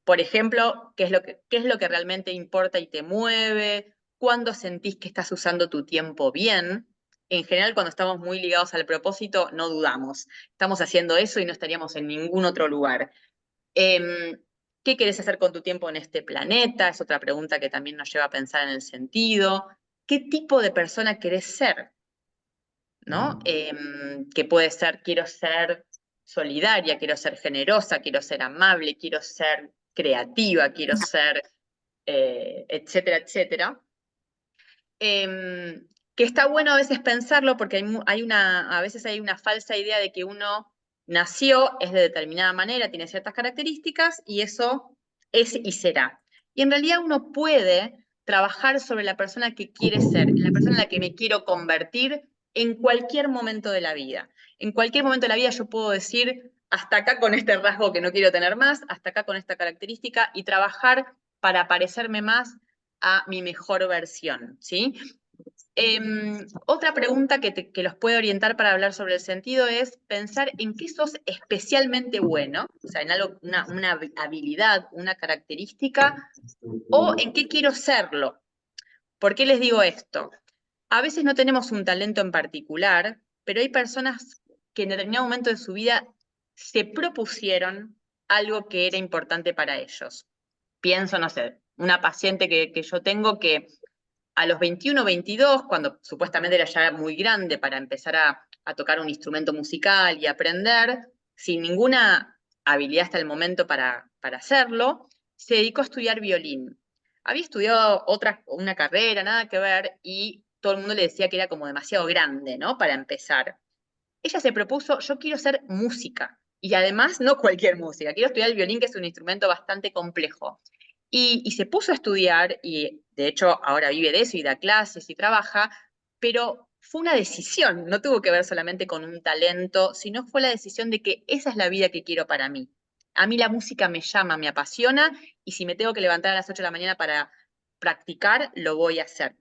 Por ejemplo, qué es lo que realmente importa y te mueve? ¿Cuándo sentís que estás usando tu tiempo bien? En general, cuando estamos muy ligados al propósito, no dudamos. Estamos haciendo eso y no estaríamos en ningún otro lugar. ¿Qué querés hacer con tu tiempo en este planeta? Es otra pregunta que también nos lleva a pensar en el sentido. ¿Qué tipo de persona querés ser? ¿No? Que puede ser, quiero ser solidaria, quiero ser generosa, quiero ser amable, quiero ser creativa, quiero ser, etcétera, etcétera. Que está bueno a veces pensarlo porque a veces hay una falsa idea de que uno nació, es de determinada manera, tiene ciertas características y eso es y será. Y en realidad uno puede trabajar sobre la persona que quiere ser, la persona en la que me quiero convertir en cualquier momento de la vida. En cualquier momento de la vida yo puedo decir, hasta acá con este rasgo que no quiero tener más, hasta acá con esta característica, y trabajar para parecerme más a mi mejor versión, ¿sí? Otra pregunta que los puede orientar para hablar sobre el sentido es pensar en qué sos especialmente bueno, o sea, en algo, una habilidad, una característica, o en qué quiero serlo. ¿Por qué les digo esto? A veces no tenemos un talento en particular, pero hay personas que en determinado momento de su vida se propusieron algo que era importante para ellos. Pienso, no sé, una paciente que yo tengo que a los 21, 22, cuando supuestamente era ya muy grande para empezar a tocar un instrumento musical y aprender, sin ninguna habilidad hasta el momento para hacerlo, se dedicó a estudiar violín. Había estudiado una carrera, nada que ver, y todo el mundo le decía que era como demasiado grande, ¿no? Para empezar. Ella se propuso, yo quiero hacer música. Y además, no cualquier música, quiero estudiar el violín, que es un instrumento bastante complejo. Y se puso a estudiar, y de hecho ahora vive de eso, y da clases, y trabaja, pero fue una decisión, no tuvo que ver solamente con un talento, sino fue la decisión de que esa es la vida que quiero para mí. A mí la música me llama, me apasiona, y si me tengo que levantar a las 8 de la mañana para practicar, lo voy a hacer.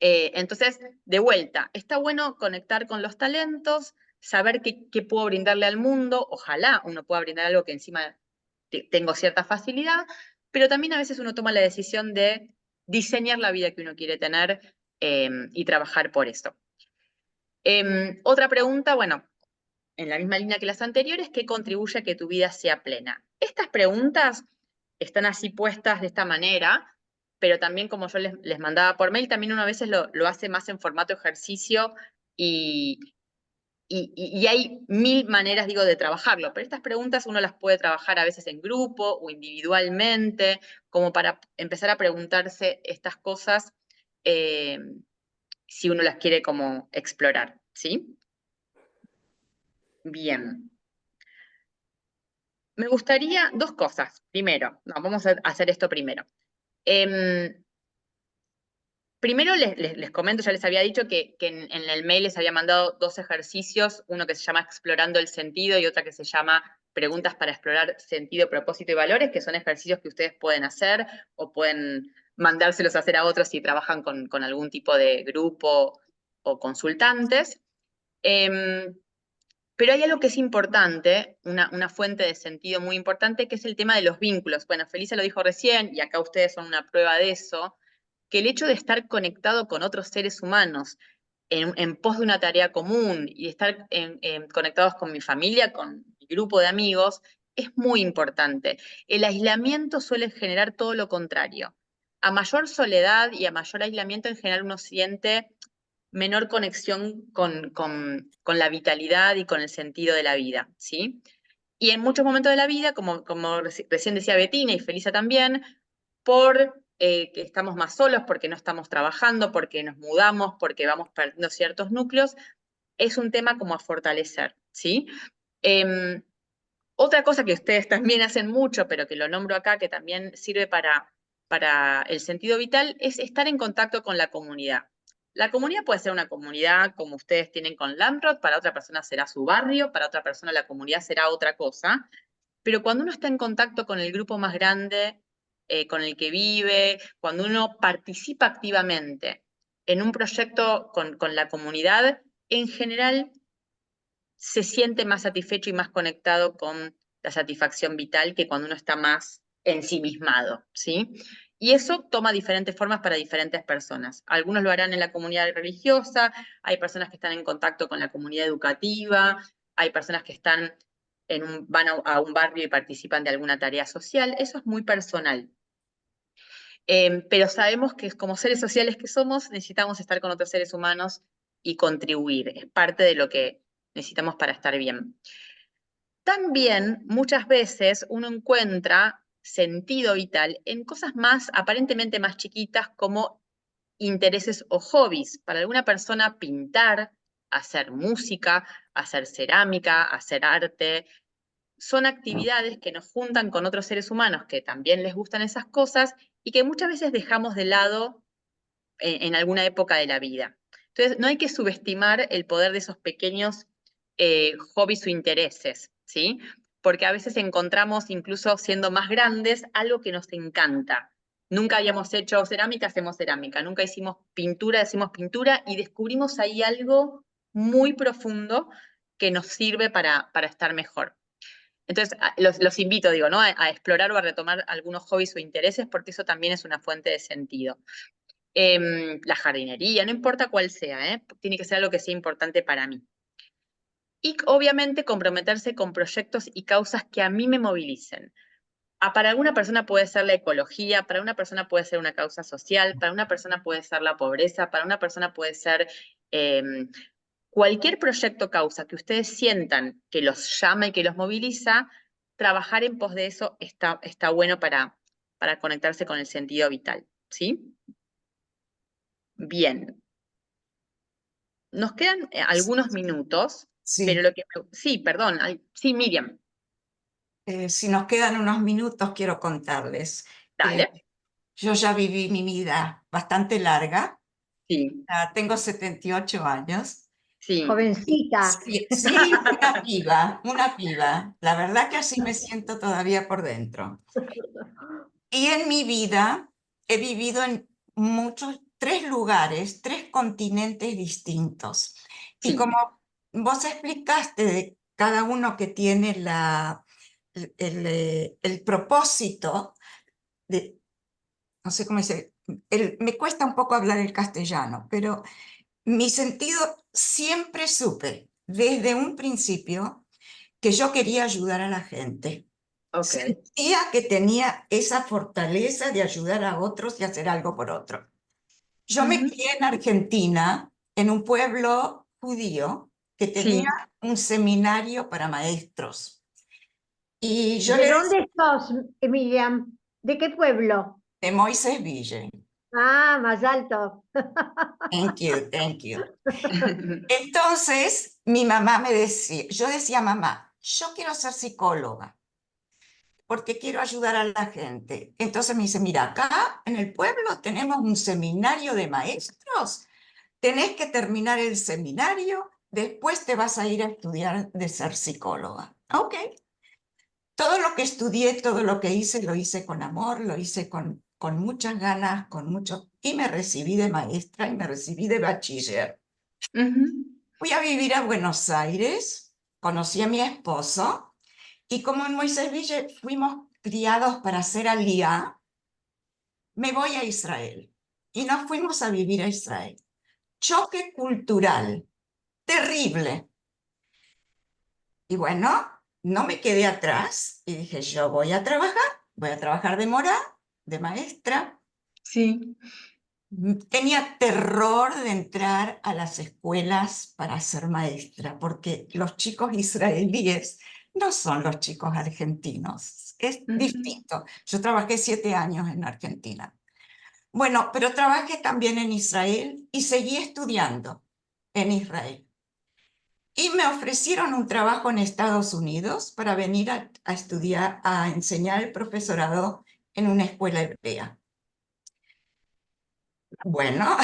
Entonces, de vuelta, está bueno conectar con los talentos, saber qué puedo brindarle al mundo, ojalá uno pueda brindar algo que encima tengo cierta facilidad, pero también a veces uno toma la decisión de diseñar la vida que uno quiere tener y trabajar por eso. Otra pregunta, bueno, en la misma línea que las anteriores, ¿qué contribuye a que tu vida sea plena? Estas preguntas están así puestas de esta manera, pero también como yo les mandaba por mail, también uno a veces lo hace más en formato ejercicio y hay 1000 maneras, digo, de trabajarlo, pero estas preguntas uno las puede trabajar a veces en grupo o individualmente, como para empezar a preguntarse estas cosas si uno las quiere como explorar, ¿sí? Bien. Me gustaría dos cosas. Primero, no, vamos a hacer esto primero. Primero les comento, ya les había dicho que en el mail les había mandado 2 ejercicios, uno que se llama Explorando el Sentido y otra que se llama Preguntas para explorar sentido, propósito y valores, que son ejercicios que ustedes pueden hacer o pueden mandárselos a hacer a otros si trabajan con algún tipo de grupo o consultantes. Pero hay algo que es importante, una fuente de sentido muy importante, que es el tema de los vínculos. Bueno, Felisa lo dijo recién, y acá ustedes son una prueba de eso, que el hecho de estar conectado con otros seres humanos en pos de una tarea común y estar conectados con mi familia, con mi grupo de amigos, es muy importante. El aislamiento suele generar todo lo contrario. A mayor soledad y a mayor aislamiento, en general uno siente menor conexión con la vitalidad y con el sentido de la vida, ¿sí? Y en muchos momentos de la vida, como recién decía Bettina y Felisa también, por que estamos más solos, porque no estamos trabajando, porque nos mudamos, porque vamos perdiendo ciertos núcleos, es un tema como a fortalecer, ¿sí? Otra cosa que ustedes también hacen mucho, pero que lo nombro acá, que también sirve para el sentido vital, es estar en contacto con la comunidad. La comunidad puede ser una comunidad como ustedes tienen con Lamrod, para otra persona será su barrio, para otra persona la comunidad será otra cosa, pero cuando uno está en contacto con el grupo más grande, con el que vive, cuando uno participa activamente en un proyecto con la comunidad, en general se siente más satisfecho y más conectado con la satisfacción vital que cuando uno está más ensimismado, ¿sí? Y eso toma diferentes formas para diferentes personas. Algunos lo harán en la comunidad religiosa, hay personas que están en contacto con la comunidad educativa, hay personas que están van a un barrio y participan de alguna tarea social. Eso es muy personal. Pero sabemos que como seres sociales que somos, necesitamos estar con otros seres humanos y contribuir. Es parte de lo que necesitamos para estar bien. También muchas veces uno encuentra sentido vital en cosas aparentemente más chiquitas, como intereses o hobbies. Para alguna persona pintar, hacer música, hacer cerámica, hacer arte, son actividades que nos juntan con otros seres humanos que también les gustan esas cosas y que muchas veces dejamos de lado en alguna época de la vida. Entonces, no hay que subestimar el poder de esos pequeños hobbies o intereses, ¿sí? Porque a veces encontramos, incluso siendo más grandes, algo que nos encanta. Nunca habíamos hecho cerámica, hacemos cerámica. Nunca hicimos pintura, hacemos pintura, y descubrimos ahí algo muy profundo que nos sirve para estar mejor. Entonces, los invito, digo, ¿no? A explorar o a retomar algunos hobbies o intereses, porque eso también es una fuente de sentido. La jardinería, no importa cuál sea, tiene que ser algo que sea importante para mí. Y obviamente comprometerse con proyectos y causas que a mí me movilicen. Para alguna persona puede ser la ecología, para una persona puede ser una causa social, para una persona puede ser la pobreza, para una persona puede ser cualquier proyecto o causa que ustedes sientan que los llama y que los moviliza. Trabajar en pos de eso está bueno para conectarse con el sentido vital, ¿sí? Bien. Nos quedan algunos minutos, pero Sí, lo que... Sí, perdón, sí, Miriam, si nos quedan unos minutos, quiero contarles. dale. Yo ya viví mi vida bastante larga, Sí, tengo 78 años. sí. Jovencita. Sí, una piba. La verdad que así me siento todavía por dentro. Y en mi vida he vivido en tres lugares, tres continentes distintos. Y Sí. como vos explicaste de cada uno que tiene el propósito de, no sé cómo dice, me cuesta un poco hablar el castellano, pero mi sentido siempre supe desde un principio que yo quería ayudar a la gente. Ok. Sentía que tenía esa fortaleza de ayudar a otros y hacer algo por otro. Yo me Ujú. crié en Argentina, en un pueblo judío que tenía Sí. un seminario para maestros. Y yo ¿De le decía dónde sos, Miriam? ¿De qué pueblo? de Moisés Ville. Ah, más alto. Thank you, thank you. Entonces, mi mamá me decía, yo decía, mamá, yo quiero ser psicóloga porque quiero ayudar a la gente. Entonces me dice, mira, acá en el pueblo tenemos un seminario de maestros, tenés que terminar el seminario, después te vas a ir a estudiar de ser psicóloga. Ok. Todo lo que estudié, todo lo que hice, lo hice con amor, lo hice con muchas ganas, y me recibí de maestra y me recibí de bachiller. Ujú. Fui a vivir a Buenos Aires, conocí a mi esposo, y como en Moisés Ville fuimos criados para ser aliyá, me voy a Israel. Y nos fuimos a vivir a Israel. Choque cultural, terrible. Y bueno, no me quedé atrás y dije, yo voy a trabajar de mora, de maestra. Sí. Tenía terror de entrar a las escuelas para ser maestra, porque los chicos israelíes no son los chicos argentinos, es Ujú. distinto. Yo trabajé 7 años en Argentina. Bueno, pero trabajé también en Israel y seguí estudiando en Israel. Y me ofrecieron un trabajo en Estados Unidos para venir a estudiar, a enseñar el profesorado en una escuela hebrea. Bueno,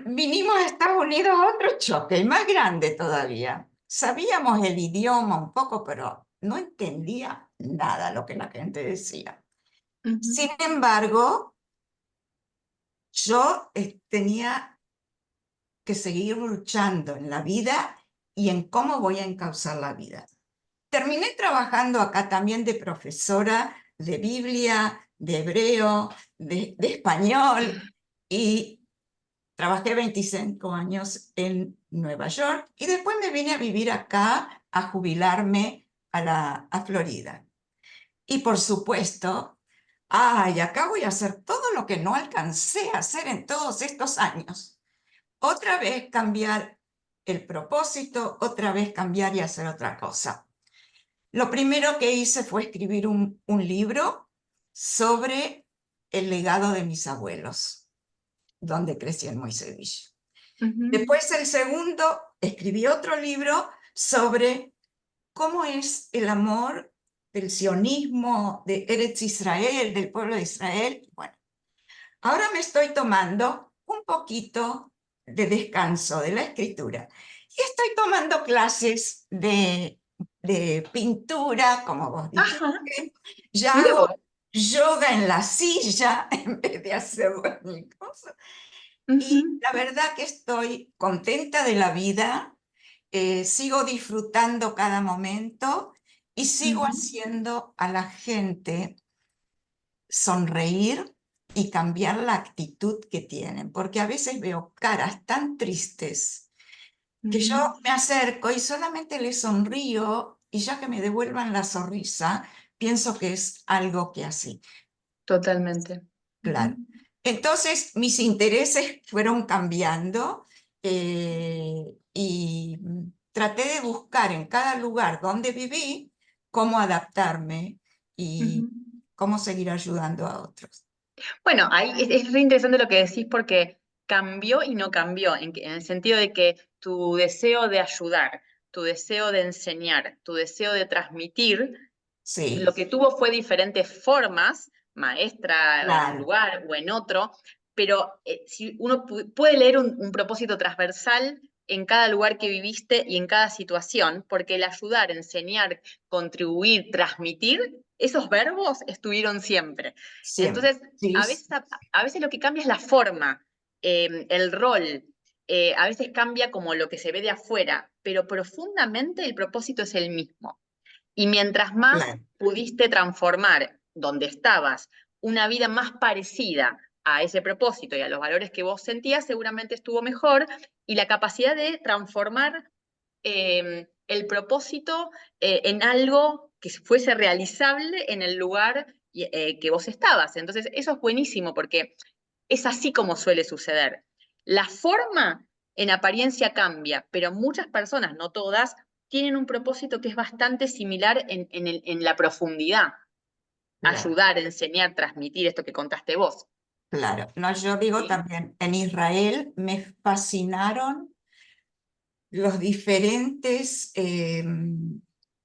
vinimos a Estados Unidos a otro choque, más grande todavía. Sabíamos el idioma un poco, pero no entendía nada lo que la gente decía. Ujú. Sin embargo, yo tenía que seguir luchando en la vida y en cómo voy a encauzar la vida. Terminé trabajando acá también de profesora de Biblia, de hebreo, de español, y trabajé 25 años en Nueva York y después me vine a vivir acá, a jubilarme a Florida. Y por supuesto, acá voy a hacer todo lo que no alcancé a hacer en todos estos años. Otra vez cambiar el propósito, otra vez cambiar y hacer otra cosa. Lo primero que hice fue escribir un libro sobre el legado de mis abuelos, donde crecí en Moisés Ville. Ujú. Después el segundo, escribí otro libro sobre cómo es el amor del sionismo, de Eretz Israel, del pueblo de Israel. Bueno, ahora me estoy tomando un poquito de descanso de la escritura y estoy tomando clases de pintura, como vos dijiste. Ajá. Ya Mira hago vos. yoga en la silla en vez de hacer mi cosa. Y Ujú. la verdad que estoy contenta de la vida, sigo disfrutando cada momento y sigo Ujú. haciendo a la gente sonreír y cambiar la actitud que tienen, porque a veces veo caras tan tristes que yo Ujú. me acerco y solamente les sonrío y ya que me devuelvan la sonrisa, pienso que es algo que así. Totalmente. Claro. Ujú. Entonces, mis intereses fueron cambiando y traté de buscar en cada lugar donde viví cómo adaptarme y Ujú. cómo seguir ayudando a otros. Bueno, ahí es re interesante lo que decís porque cambió y no cambió, en el sentido de que tu deseo de ayudar, tu deseo de enseñar, tu deseo de transmitir, Sí, lo que tuvo fue diferentes formas, maestra en un claro, lugar o en otro, pero si uno puede leer un propósito transversal en cada lugar que viviste y en cada situación, porque el ayudar, enseñar, contribuir, transmitir, esos verbos estuvieron siempre. siempre. Entonces, Sí, a veces lo que cambia es la forma, el rol, a veces cambia como lo que se ve de afuera, pero profundamente el propósito es el mismo. Y mientras más claro, pudiste transformar donde estabas una vida más parecida a ese propósito y a los valores que vos sentías, seguramente estuvo mejor. Y la capacidad de transformar el propósito en algo que fuese realizable en el lugar que vos estabas. Entonces, eso es buenísimo porque es así como suele suceder. La forma en apariencia cambia, pero muchas personas, no todas, tienen un propósito que es bastante similar en la profundidad. claro, Ayudar, enseñar, transmitir esto que contaste vos. claro. No, yo digo Sí. también, en Israel me fascinaron los diferentes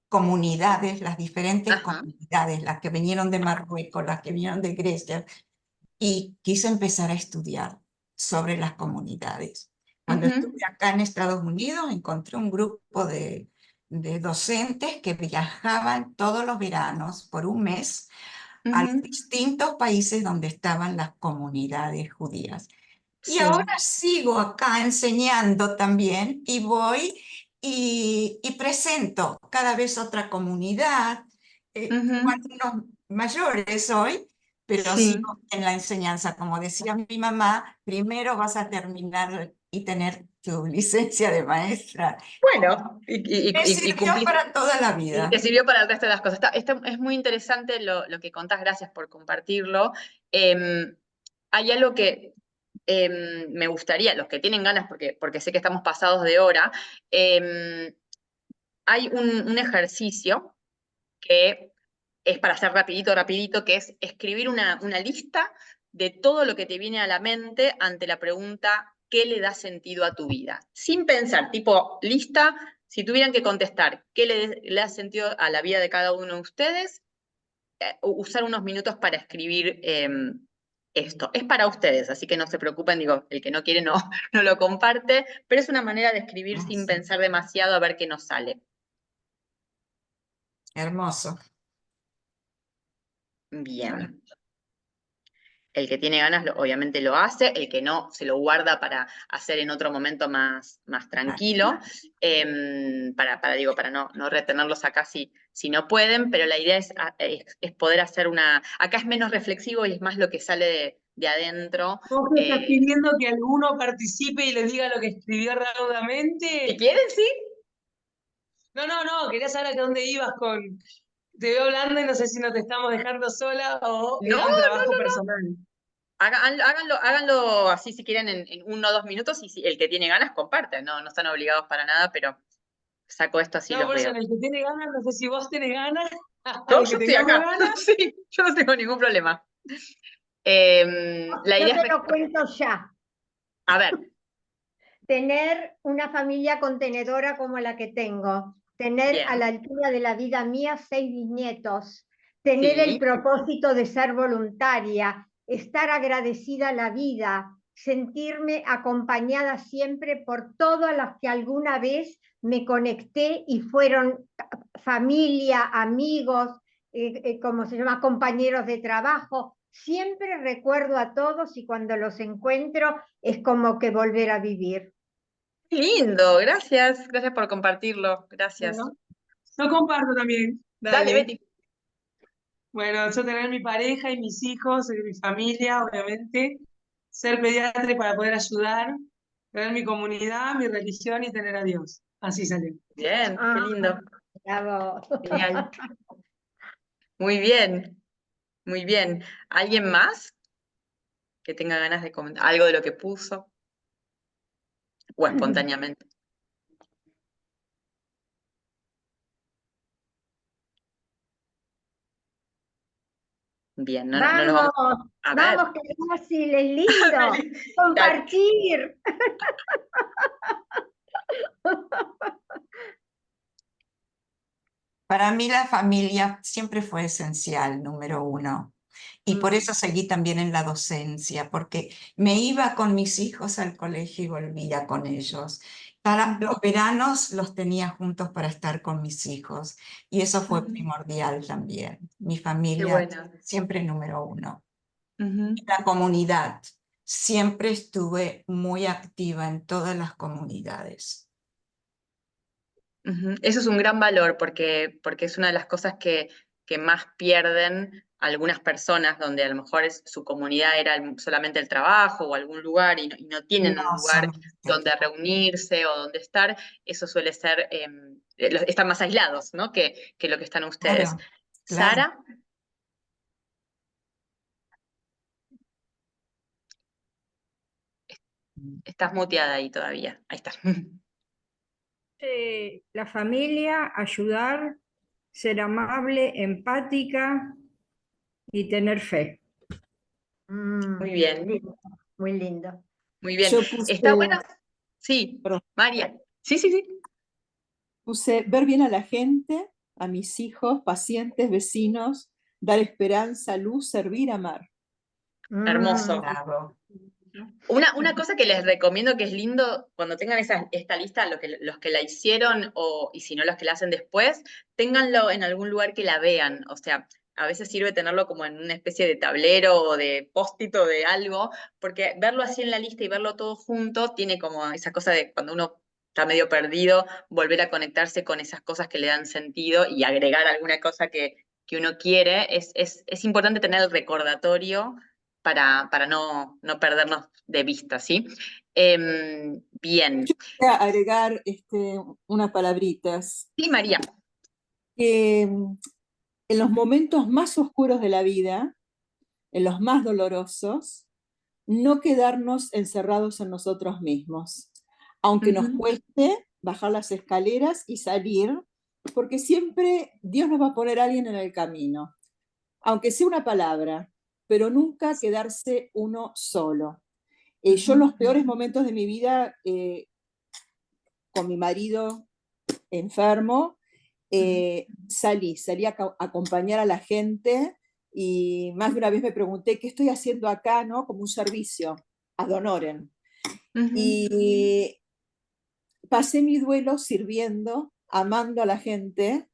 comunidades, las diferentes Ajá. comunidades, las que vinieron de Marruecos, las que vinieron de Grecia, y quise empezar a estudiar sobre las comunidades. Cuando estuve Ujú, acá en Estados Unidos, encontré un grupo de docentes que viajaban todos los veranos por un mes a los ujú. distintos países donde estaban las comunidades judías. Y Sí. ahora sigo acá enseñando también y voy y presento cada vez otra comunidad. Tengo Ujú. alumnos mayores hoy, pero Sí. sigo en la enseñanza. Como decía mi mamá, primero vas a terminar y tener tu licencia de maestra. Bueno, Me y sirvió cumpliste. para toda la Y te vida. sirvió para el resto de las cosas. Es muy interesante lo que contás, gracias por compartirlo. Em, Hay algo que me gustaría, los que tienen ganas, porque sé que estamos pasados de hora, hay un ejercicio que es para hacer rapidito, rapidito, que es escribir una lista de todo lo que te viene a la mente ante la pregunta, ¿qué le da sentido a tu vida? Sin pensar, tipo, lista, si tuvieran que contestar, ¿qué le da sentido a la vida de cada uno de ustedes? Usar unos minutos para escribir esto. Es para ustedes, así que no se preocupen, digo, el que no quiere no, no lo comparte, pero es una manera de escribir sin Sí, pensar demasiado a ver qué nos sale. hermoso. Bien. El que tiene ganas, obviamente lo hace, el que no, se lo guarda para hacer en otro momento más tranquilo, para no retenerlos acá si no pueden, pero la idea es poder hacer una. Acá es menos reflexivo y es más lo que sale de adentro. ¿Vos que estás pidiendo que alguno participe y les diga lo que escribió Si raudamente? quieren, sí. No, quería saber a dónde ibas con... Te veo hablando y no sé si nos te estamos dejando sola o No, era un trabajo personal. háganlo así si quieren en 1 o 2 minutos y si el que tiene ganas comparte, no están obligados para nada, pero saco esto así No, los por eso veo. en el que tiene ganas, no sé si vos tenés ganas, No, el que yo estoy tengamos acá. ganas. Sí, yo no tengo ningún problema. La Yo idea es, te lo cuento ya. a ver, Tener una familia contenedora como la que tengo, tener a bien, la altura de la vida mía 6 bisnietos, tener el sí, propósito de ser voluntaria, estar agradecida a la vida, sentirme acompañada siempre por todas las que alguna vez me conecté y fueron familia, amigos, como se llama, compañeros de trabajo. Siempre recuerdo a todos y cuando los encuentro es como que volver a vivir. qué lindo, gracias por compartirlo, gracias. Bueno, yo comparto también. Dale, Dale. Betty. Bueno, yo tener mi pareja y mis hijos, mi familia, obviamente, ser pediatra para poder ayudar, tener mi comunidad, mi religión y tener a Dios. Así salió. Bien, qué Ah, lindo, bravo. genial. Muy bien, muy bien. ¿Alguien más que tenga ganas de comentar algo de lo que puso o espontáneamente? Bien, no nos vamos Vamos, a ver. vamos, que es fácil, es lindo. Compartir. Para mí la familia siempre fue esencial, número uno. Y por eso seguí también en la docencia, porque me iba con mis hijos al colegio y volvía con ellos. Para los veranos los tenía juntos para estar con mis hijos. Y eso fue primordial también. Mi Qué familia bueno. siempre número uno. Ujú. La comunidad. Siempre estuve muy activa en todas las comunidades. Ujú. Eso es un gran valor porque es una de las cosas que más pierden algunas personas, donde a lo mejor su comunidad era solamente el trabajo o algún lugar y no tienen No un lugar solamente donde reunirse o donde estar. Eso suele ser, están más aislados, ¿no? que lo que están ustedes. Claro, claro. Sara, estás muteada ahí todavía. Ahí está. La familia, ayudar, ser amable, empática y tener fe. Muy bien. Lindo, muy lindo. Muy bien. Yo puse, Está bueno. Sí, perdón, María. Sí. puse ver bien a la gente, a mis hijos, pacientes, vecinos, dar esperanza, luz, servir, amar. Hermoso. Bravo. Una cosa que les recomiendo que es lindo, cuando tengan esta lista, los que la hicieron y si no los que la hacen después, ténganlo en algún lugar que la vean. O sea, a veces sirve tenerlo como en una especie de tablero o de post-it o de algo, porque verlo así en la lista y verlo todo junto tiene como esa cosa de cuando uno está medio perdido, volver a conectarse con esas cosas que le dan sentido y agregar alguna cosa que uno quiere. Es importante tener el recordatorio para no perdernos de vista, ¿sí? Bien. Voy a agregar unas palabritas. Sí, María. Que en los momentos más oscuros de la vida, en los más dolorosos, no quedarnos encerrados en nosotros mismos, aunque nos cueste bajar las escaleras y salir, porque siempre Dios nos va a poner a alguien en el camino, aunque sea una palabra, pero nunca quedarse uno solo. Yo en los peores momentos de mi vida, con mi marido enfermo, salí a acompañar a la gente y más de una vez me pregunté qué estoy haciendo acá, ¿no? Como un servicio ad honorem. Y pasé mi duelo sirviendo, amando a la gente,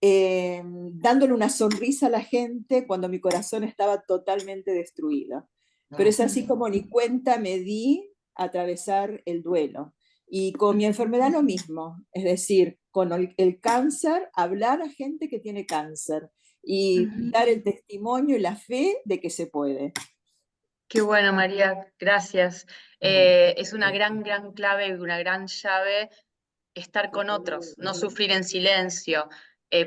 dándole una sonrisa a la gente cuando mi corazón estaba totalmente destruido. Pero es así como ni cuenta me di atravesar el duelo. Y con mi enfermedad lo mismo, es decir, con el cáncer, hablar a gente que tiene cáncer y dar el testimonio y la fe de que se puede. Qué bueno, María, gracias. Es una gran clave y una gran llave estar con otros, no sufrir en silencio,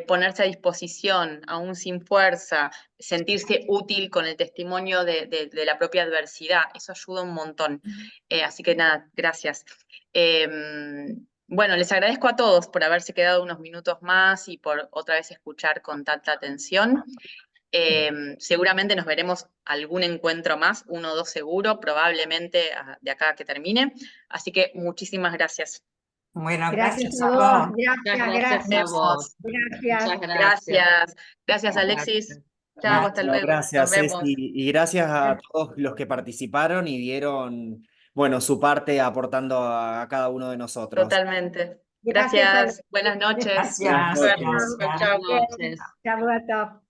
ponerse a disposición, aún sin fuerza, sentirse útil con el testimonio de la propia adversidad. Eso ayuda un montón. Así que nada, gracias. Bueno, les agradezco a todos por haberse quedado unos minutos más y por otra vez escuchar con tanta atención. Seguramente nos veremos algún encuentro más, 1 o 2 seguro, probablemente de acá a que termine. Así que muchísimas gracias. Bueno, Gracias gracias a a vos, vos. gracias. Nos vemos. Gracias. Gracias, Alexis. Chao, hasta luego. Gracias, Nos vemos. Ceci. Y gracias a todos los que participaron y dieron, bueno, su parte aportando a cada uno de nosotros. Totalmente. Gracias, Gracias. Buenas noches. Gracias. Buenas noches. Chao. Chao a todos.